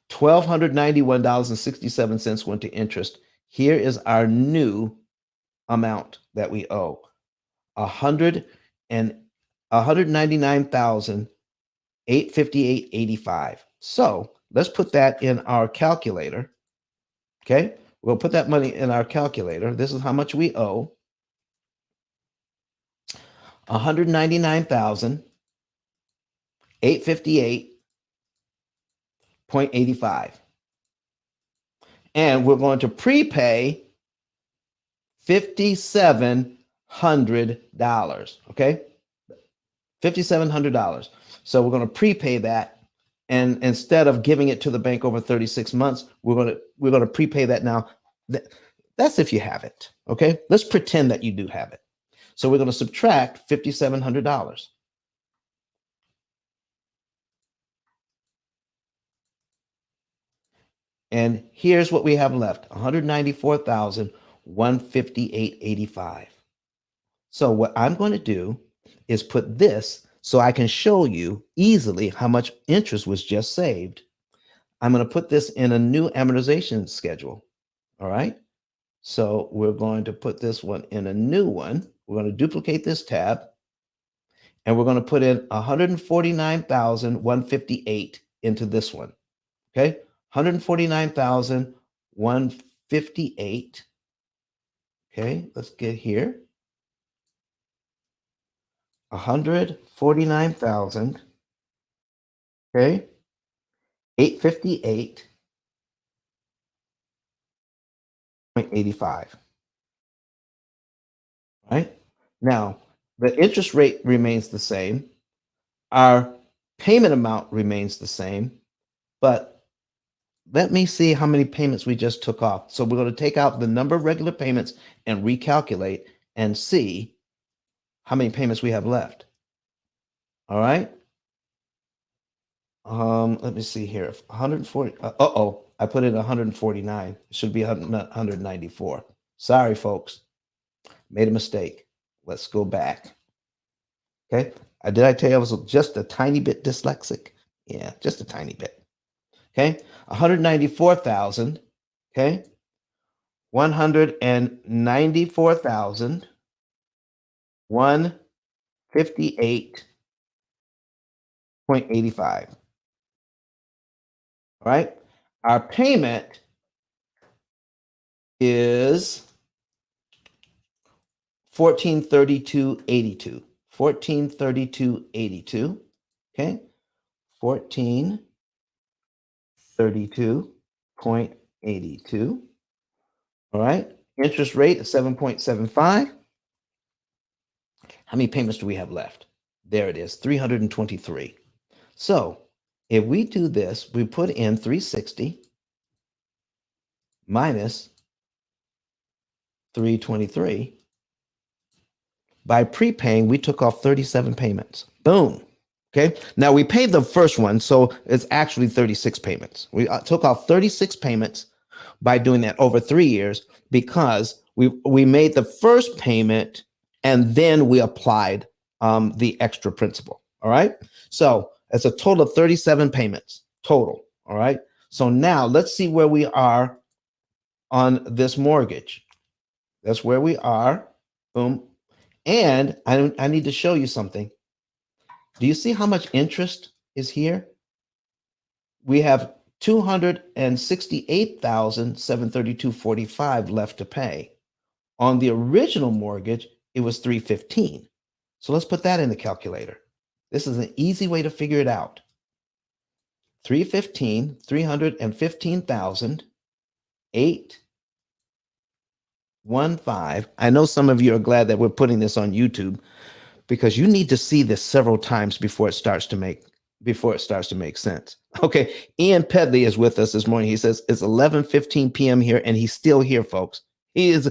$1,291.67 went to interest. Here is our new amount that we owe. $199,858.85. So let's put that in our calculator. Okay, we'll put that money in our calculator. This is how much we owe. $199,858.85. And we're going to prepay $5,700. Okay, $5,700. So we're going to prepay that, and instead of giving it to the bank over 36 months, we're going to prepay that now. That's if you have it. Okay, let's pretend that you do have it. So we're going to subtract $5,700. And here's what we have left: $194,158.85. So what I'm going to do is put this so I can show you easily how much interest was just saved. I'm going to put this in a new amortization schedule. All right. So we're going to put this one in a new one. We're going to duplicate this tab, and we're going to put in 149,158 into this one. Okay, 149,158. Okay, let's get here. 149,000. Okay, 858.85. Right now, the interest rate remains the same. Our payment amount remains the same, but let me see how many payments we just took off. So we're going to take out the number of regular payments and recalculate and see how many payments we have left. All right. Let me see here. 140. I put in 149. It should be 194. Sorry, folks. Made a mistake. Let's go back. Okay. Did I tell you I was just a tiny bit dyslexic? Yeah, just a tiny bit. Okay. 194,000. Okay. 194,158.85. All right. Our payment is 1432.82. 1432.82. Okay. 1432.82. All right. Interest rate is 7.75. How many payments do we have left? There it is, 323. So if we do this, we put in 360 minus 323. By prepaying, we took off 37 payments. Boom. Okay. Now we paid the first one, so it's actually 36 payments. We took off 36 payments by doing that over 3 years because we made the first payment and then we applied the extra principal. All right. So it's a total of 37 payments total. All right. So now let's see where we are on this mortgage. That's where we are. Boom. And I need to show you something. Do you see how much interest is here? We have 268,732.45 left to pay. On the original mortgage, it was 315. So let's put that in the calculator. This is an easy way to figure it out. 315, I know some of you are glad that we're putting this on YouTube because you need to see this several times before it starts to make sense. Okay, Ian Pedley is with us this morning. He says it's 11:15 p.m. here, and he's still here, folks. He's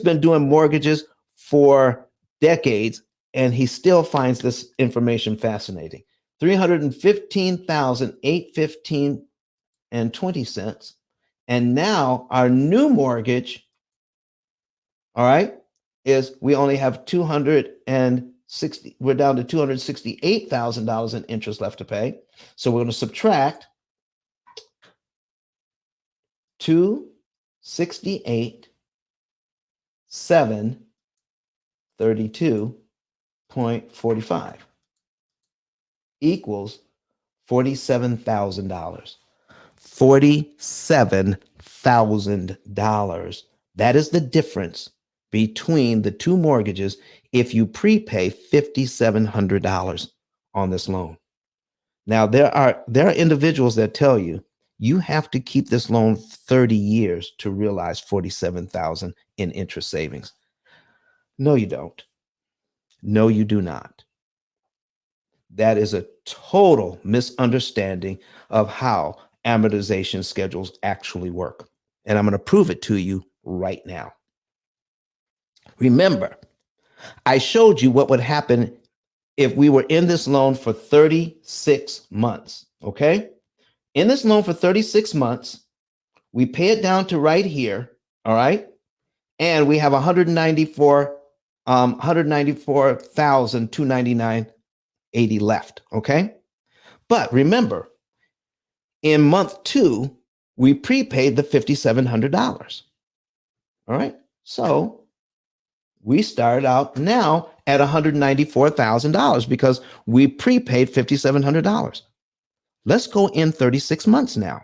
been doing mortgages for decades, and he still finds this information fascinating. 315,815.20, and now our new mortgage, all right, is we only have 260. We're down to $268,000 in interest left to pay. So we're going to subtract 268, 732.45 equals $47,000. $47,000. That is the difference between the two mortgages if you prepay $5,700 on this loan. Now, there are individuals that tell you you have to keep this loan 30 years to realize $47,000 in interest savings. No, you don't. No, you do not. That is a total misunderstanding of how amortization schedules actually work. And I'm going to prove it to you right now. Remember, I showed you what would happen if we were in this loan for 36 months. Okay. In this loan for 36 months, we pay it down to right here. All right. And we have 194,299.80 left. Okay. But remember, in month 2, we prepaid the $5,700. All right. So we started out now at $194,000 because we prepaid $5,700. Let's go in 36 months now.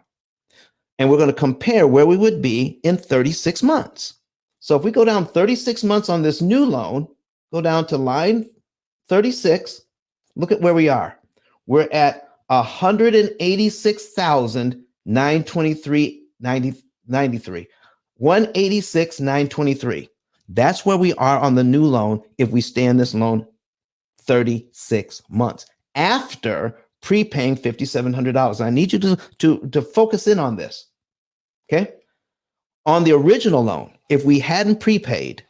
And we're going to compare where we would be in 36 months. So if we go down 36 months on this new loan, go down to line 36, look at where we are. We're at 186,923.93. 186,923. That's where we are on the new loan if we stay in this loan 36 months after prepaying $5,700. I need you to focus in on this. Okay. On the original loan, if we hadn't prepaid,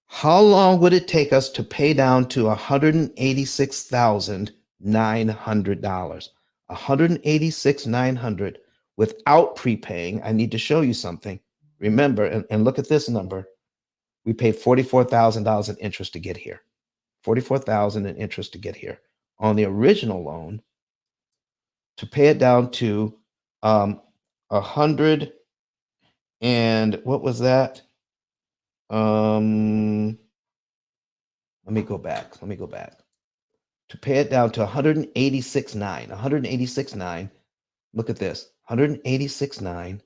how long would it take us to pay down to $186,900? $186,900 without prepaying. I need to show you something. Remember, and look at this number. We paid $44,000 in interest to get here. $44,000 in interest to get here. On the original loan, to pay it down to 100 and what was that? Let me go back. To pay it down to 186.9. 186.9. Look at this. 186.9.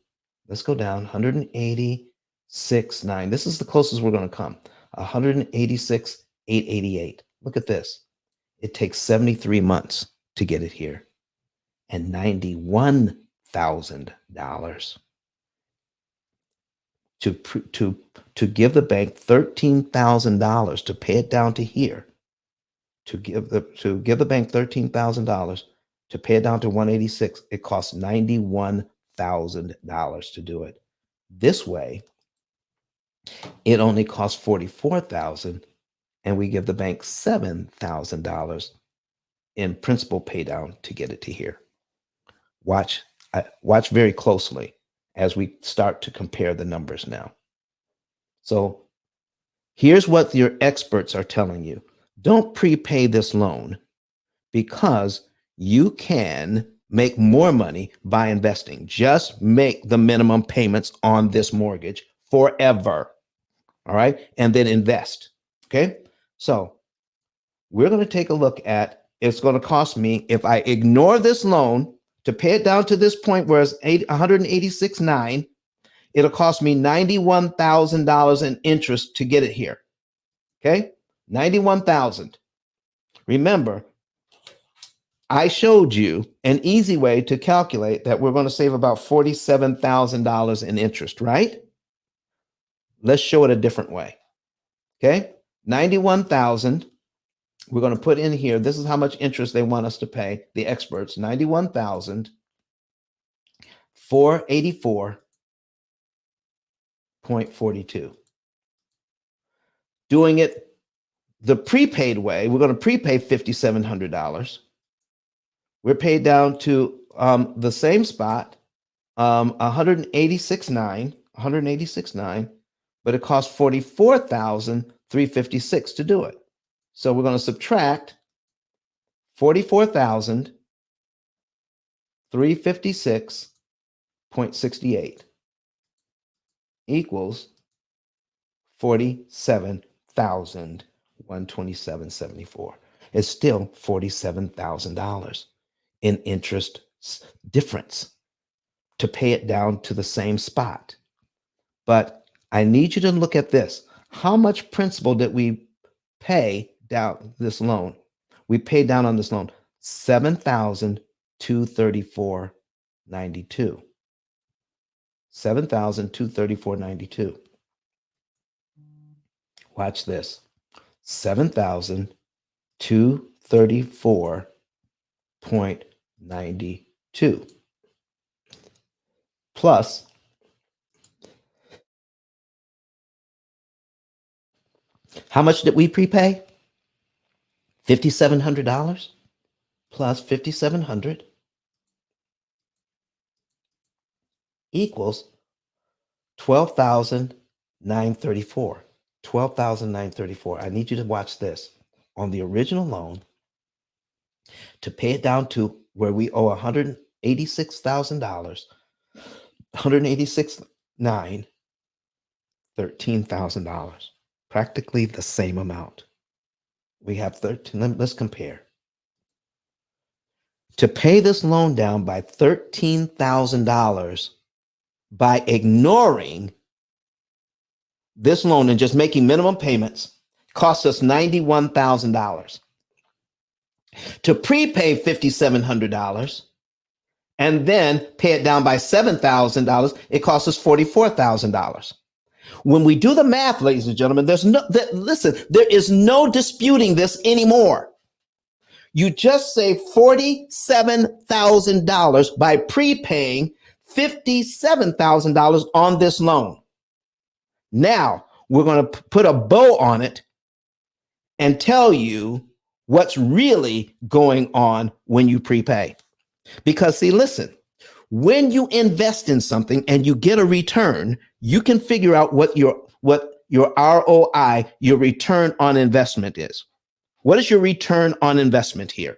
Let's go down. 186.9. This is the closest we're going to come. 186,888. Look at this. It takes 73 months to get it here and $91,000 to give the bank $13,000 to pay it down to here. To give the bank $13,000 to pay it down to 186, it costs $91,000 to do it. This way, it only costs $44,000, and we give the bank $7,000 in principal pay down to get it to here. Watch very closely as we start to compare the numbers now. So here's what your experts are telling you. Don't prepay this loan because you can make more money by investing. Just make the minimum payments on this mortgage forever. All right. And then invest. Okay. So we're going to take a look at, it's going to cost me, if I ignore this loan to pay it down to this point where it's 186.9, it'll cost me $91,000 in interest to get it here. Okay. 91,000. Remember, I showed you an easy way to calculate that we're going to save about $47,000 in interest, right? Let's show it a different way. Okay. 91,000. We're going to put in here. This is how much interest they want us to pay, the experts. 91,484.42. Doing it the prepaid way, we're going to prepay $5,700. We're paid down to the same spot, 186.9, but it costs $44,356 to do it. So we're going to subtract 44,356.68 equals 47,127.74. It's still $47,000 in interest difference to pay it down to the same spot. But I need you to look at this. How much principal did we pay down this loan? We paid down on this loan $7,234.92. $7,234.92. Watch this. $7,234.92 plus how much did we prepay? $5,700 plus 5,700 equals 12,934. 12,934. I need you to watch this. On the original loan, to pay it down to where we owe $186,000, 186,900, $13,000. Practically the same amount. We have 13. Let's compare. To pay this loan down by $13,000 by ignoring this loan and just making minimum payments costs us $91,000. To prepay $5,700 and then pay it down by $7,000, it costs us $44,000. When we do the math, ladies and gentlemen, listen, there is no disputing this anymore. You just save $47,000 by prepaying $57,000 on this loan. Now, we're going to put a bow on it and tell you what's really going on when you prepay. Because see, listen, when you invest in something and you get a return, you can figure out what your ROI, your return on investment is. What is your return on investment here?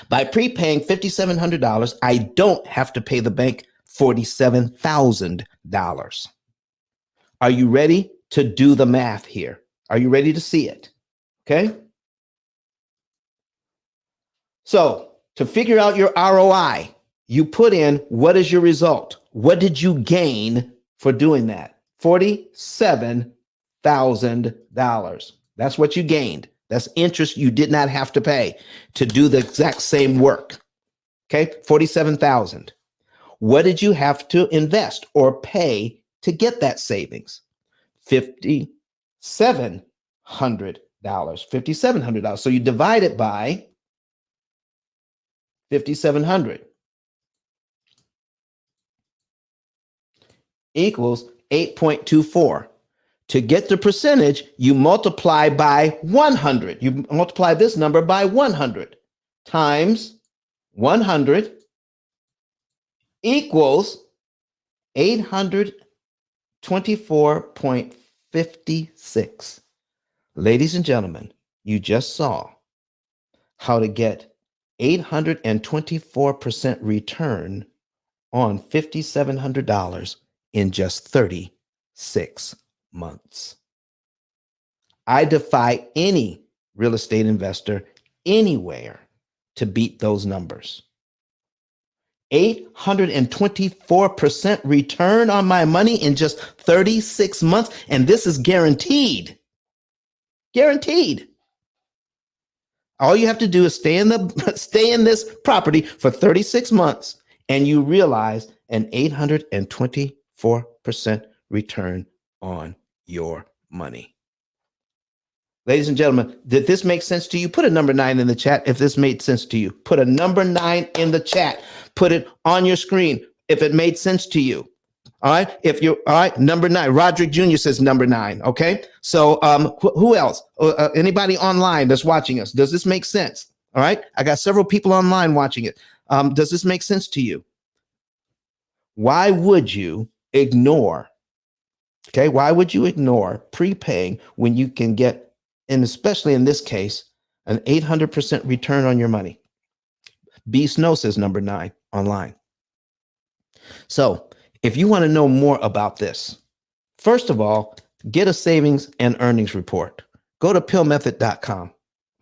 By prepaying $5,700, I don't have to pay the bank $47,000. Are you ready to do the math here? Are you ready to see it? Okay. So to figure out your ROI, you put in what is your result? What did you gain for doing that? $47,000. That's what you gained. That's interest you did not have to pay to do the exact same work. Okay, 47,000. What did you have to invest or pay to get that savings? $5,700. $5,700. So you divide it by 5,700 equals 8.24. To get the percentage, you multiply by 100. You multiply this number by 100 times 100 equals 824.56. Ladies and gentlemen, you just saw how to get 824% return on $5,700 in just 36 months. I defy any real estate investor anywhere to beat those numbers. 824% return on my money in just 36 months. And this is guaranteed. Guaranteed. All you have to do is stay in this property for 36 months and you realize an 824% return on your money. Ladies and gentlemen, did this make sense to you? Put a number 9 in the chat if this made sense to you. Put a number 9 in the chat. Put it on your screen if it made sense to you. All right. All right. Number 9. Roderick Jr. says number 9. Okay. So who else? Anybody online that's watching us? Does this make sense? All right. I got several people online watching it. Does this make sense to you? Why would you ignore? Okay. Why would you ignore prepaying when you can get, and especially in this case, an 800% return on your money? B Snow says number 9 online. So if you want to know more about this, first of all, get a savings and earnings report. Go to pillmethod.com.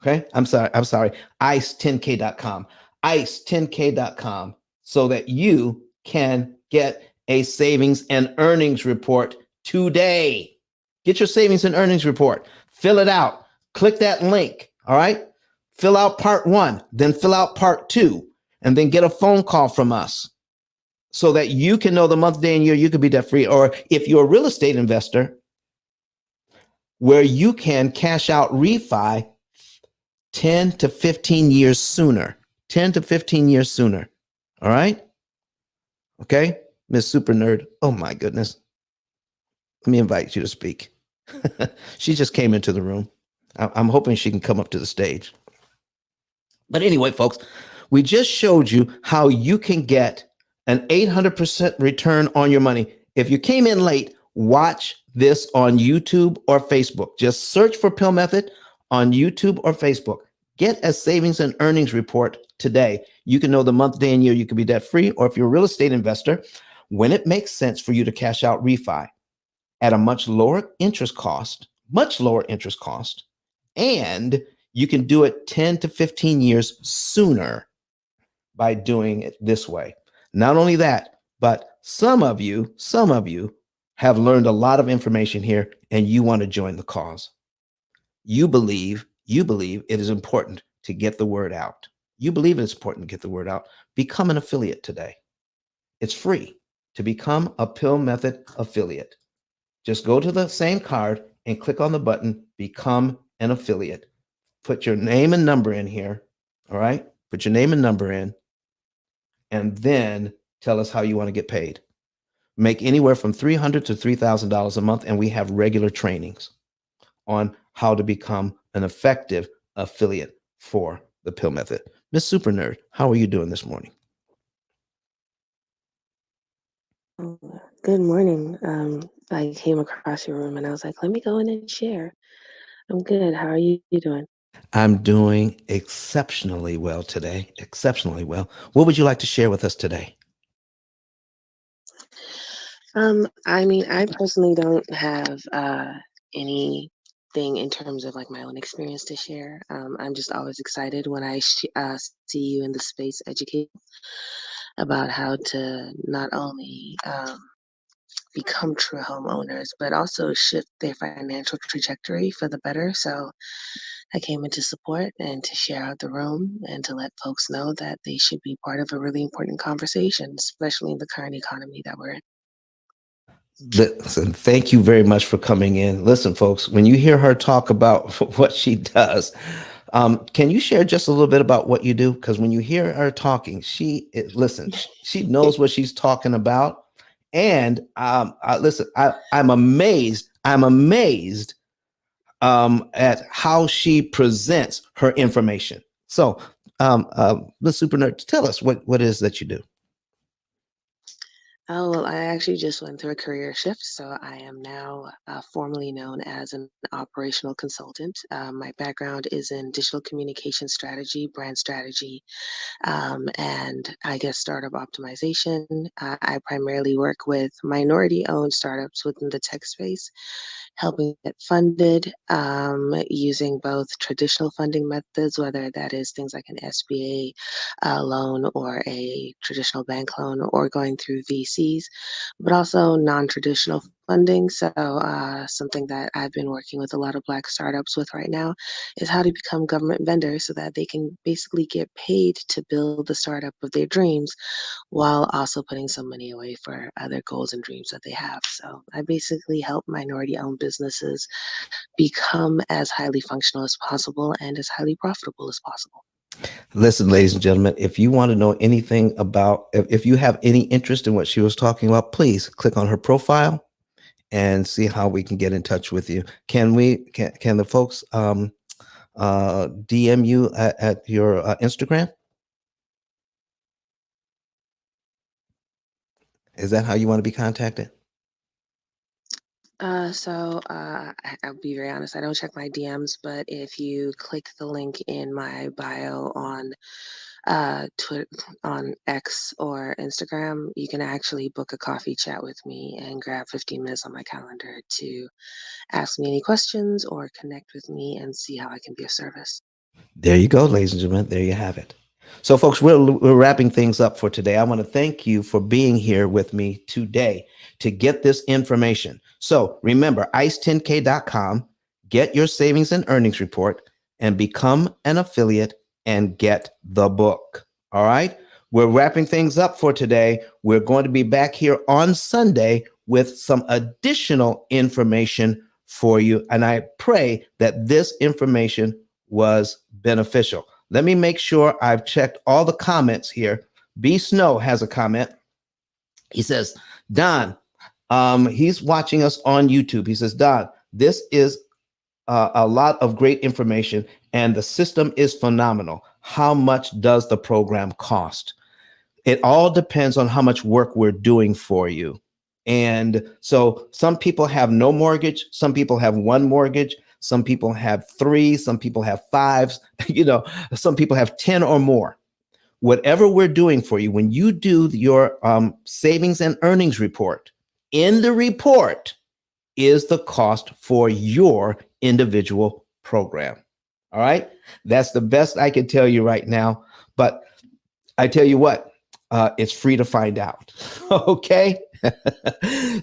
Okay. I'm sorry. ICE10K.com. ICE10K.com so that you can get a savings and earnings report today. Get your savings and earnings report. Fill it out. Click that link. All right. Fill out part 1, then fill out part 2, and then get a phone call from us so that you can know the month, day, and year you could be debt free. Or if you're a real estate investor, where you can cash out refi 10 to 15 years sooner. 10 to 15 years sooner. All right. Okay. Miss Super Nerd. Oh my goodness. Let me invite you to speak. She just came into the room. I'm hoping she can come up to the stage. But anyway, folks, we just showed you how you can get an 800% return on your money. If you came in late, watch this on YouTube or Facebook. Just search for P.I.L.L Method on YouTube or Facebook. Get a savings and earnings report today. You can know the month, day, and year you can be debt free. Or if you're a real estate investor, when it makes sense for you to cash out refi. at a much lower interest cost, and you can do it 10 to 15 years sooner by doing it this way. Not only that, but some of you have learned a lot of information here and you want to join the cause. You believe it is important to get the word out. You believe it's important to get the word out. Become an affiliate today. It's free to become a Pill Method affiliate. Just go to the same card and click on the button, become an affiliate. Put your name and number in here. All right. Put your name and number in, and then tell us how you want to get paid. Make anywhere from $300 to $3,000 a month, and we have regular trainings on how to become an effective affiliate for the Pill Method. Miss Super Nerd, how are you doing this morning? Oh, good morning. I came across your room and I was like, let me go in and share. I'm good. How are you doing? I'm doing exceptionally well today. Exceptionally well. What would you like to share with us today? I mean, I personally don't have anything in terms of like my own experience to share. I'm just always excited when I see you in the space educate about how to not only become true homeowners, but also shift their financial trajectory for the better. So I came in to support and to share out the room and to let folks know that they should be part of a really important conversation, especially in the current economy that we're in. Listen, thank you very much for coming in. Listen, folks, when you hear her talk about what she does, can you share just a little bit about what you do? Because when you hear her talking, listen, she knows what she's talking about. And listen, I'm amazed. I'm amazed at how she presents her information. So, the Super Nerd, tell us what it is that you do. Oh, well, I actually just went through a career shift, so I am now formally known as an operational consultant. My background is in digital communication strategy, brand strategy, and I guess startup optimization. I primarily work with minority owned startups within the tech space, helping get funded using both traditional funding methods, whether that is things like an SBA loan or a traditional bank loan, or going through VCs, but also non traditional funding. So, something that I've been working with a lot of Black startups with right now is how to become government vendors so that they can basically get paid to build the startup of their dreams while also putting some money away for other goals and dreams that they have. So I basically help minority owned businesses become as highly functional as possible and as highly profitable as possible. Listen, ladies and gentlemen, if you want to know anything about, if you have any interest in what she was talking about, please click on her profile and see how we can get in touch with you. Can the folks DM you at your Instagram? Is that how you want to be contacted? I'll be very honest, I don't check my DMs, but if you click the link in my bio on Twitter, on X or Instagram, you can actually book a coffee chat with me and grab 15 minutes on my calendar to ask me any questions or connect with me and see how I can be of service. There you go, ladies and gentlemen. There you have it. So, folks, we're wrapping things up for today. I want to thank you for being here with me today to get this information. So, remember, ice10k.com, get your savings and earnings report, and become an affiliate and get the book. All right. We're wrapping things up for today. We're going to be back here on Sunday with some additional information for you. And I pray that this information was beneficial. Let me make sure I've checked all the comments here. B Snow has a comment. He says, Don, he's watching us on YouTube. He says, Don, this is a lot of great information and the system is phenomenal. How much does the program cost? It all depends on how much work we're doing for you. And so some people have no mortgage, some people have one mortgage, some people have three, some people have five, some people have 10 or more. Whatever we're doing for you, when you do your savings and earnings report, in the report, is the cost for your individual program. All right. That's the best I can tell you right now. But I tell you what, it's free to find out. Okay.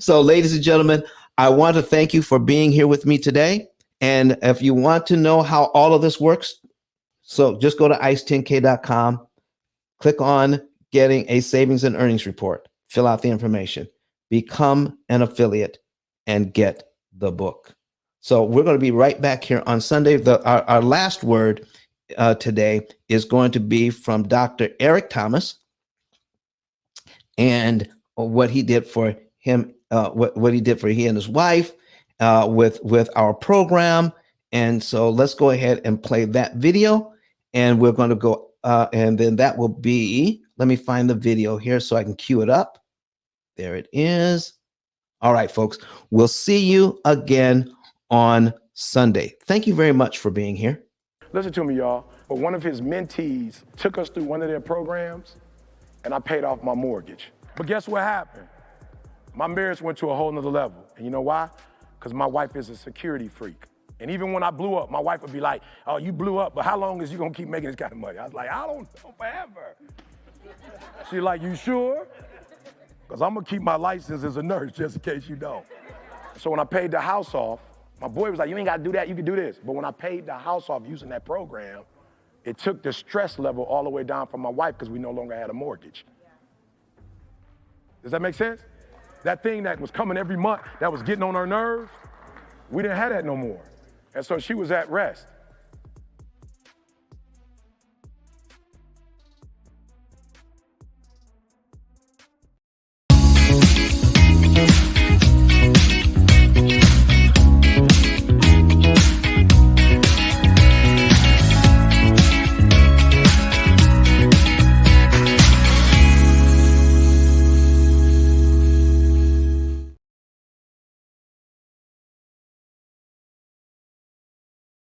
So, ladies and gentlemen, I want to thank you for being here with me today. And if you want to know how all of this works, so just go to ice10k.com, click on getting a savings and earnings report, fill out the information, become an affiliate, and get the book. So we're going to be right back here on Sunday. Our last word today is going to be from Dr. Eric Thomas and what he did for him, what he did for he and his wife with our program. And so let's go ahead and play that video, and we're going to go, and then that will be. Let me find the video here so I can cue it up. There it is. All right, folks. We'll see you again on Sunday. Thank you very much for being here. Listen to me, y'all. But one of his mentees took us through one of their programs, and I paid off my mortgage. But guess what happened? My marriage went to a whole nother level. And you know why? Because my wife is a security freak. And even when I blew up, my wife would be like, oh, you blew up, but how long is you gonna keep making this kind of money? I was like, I don't know, forever. She's like, you sure? Because I'm gonna keep my license as a nurse just in case you don't. So when I paid the house off, my boy was like, you ain't gotta do that, you can do this. But when I paid the house off using that program, it took the stress level all the way down for my wife because we no longer had a mortgage. Does that make sense? That thing that was coming every month, that was getting on her nerves, we didn't have that no more. And so she was at rest.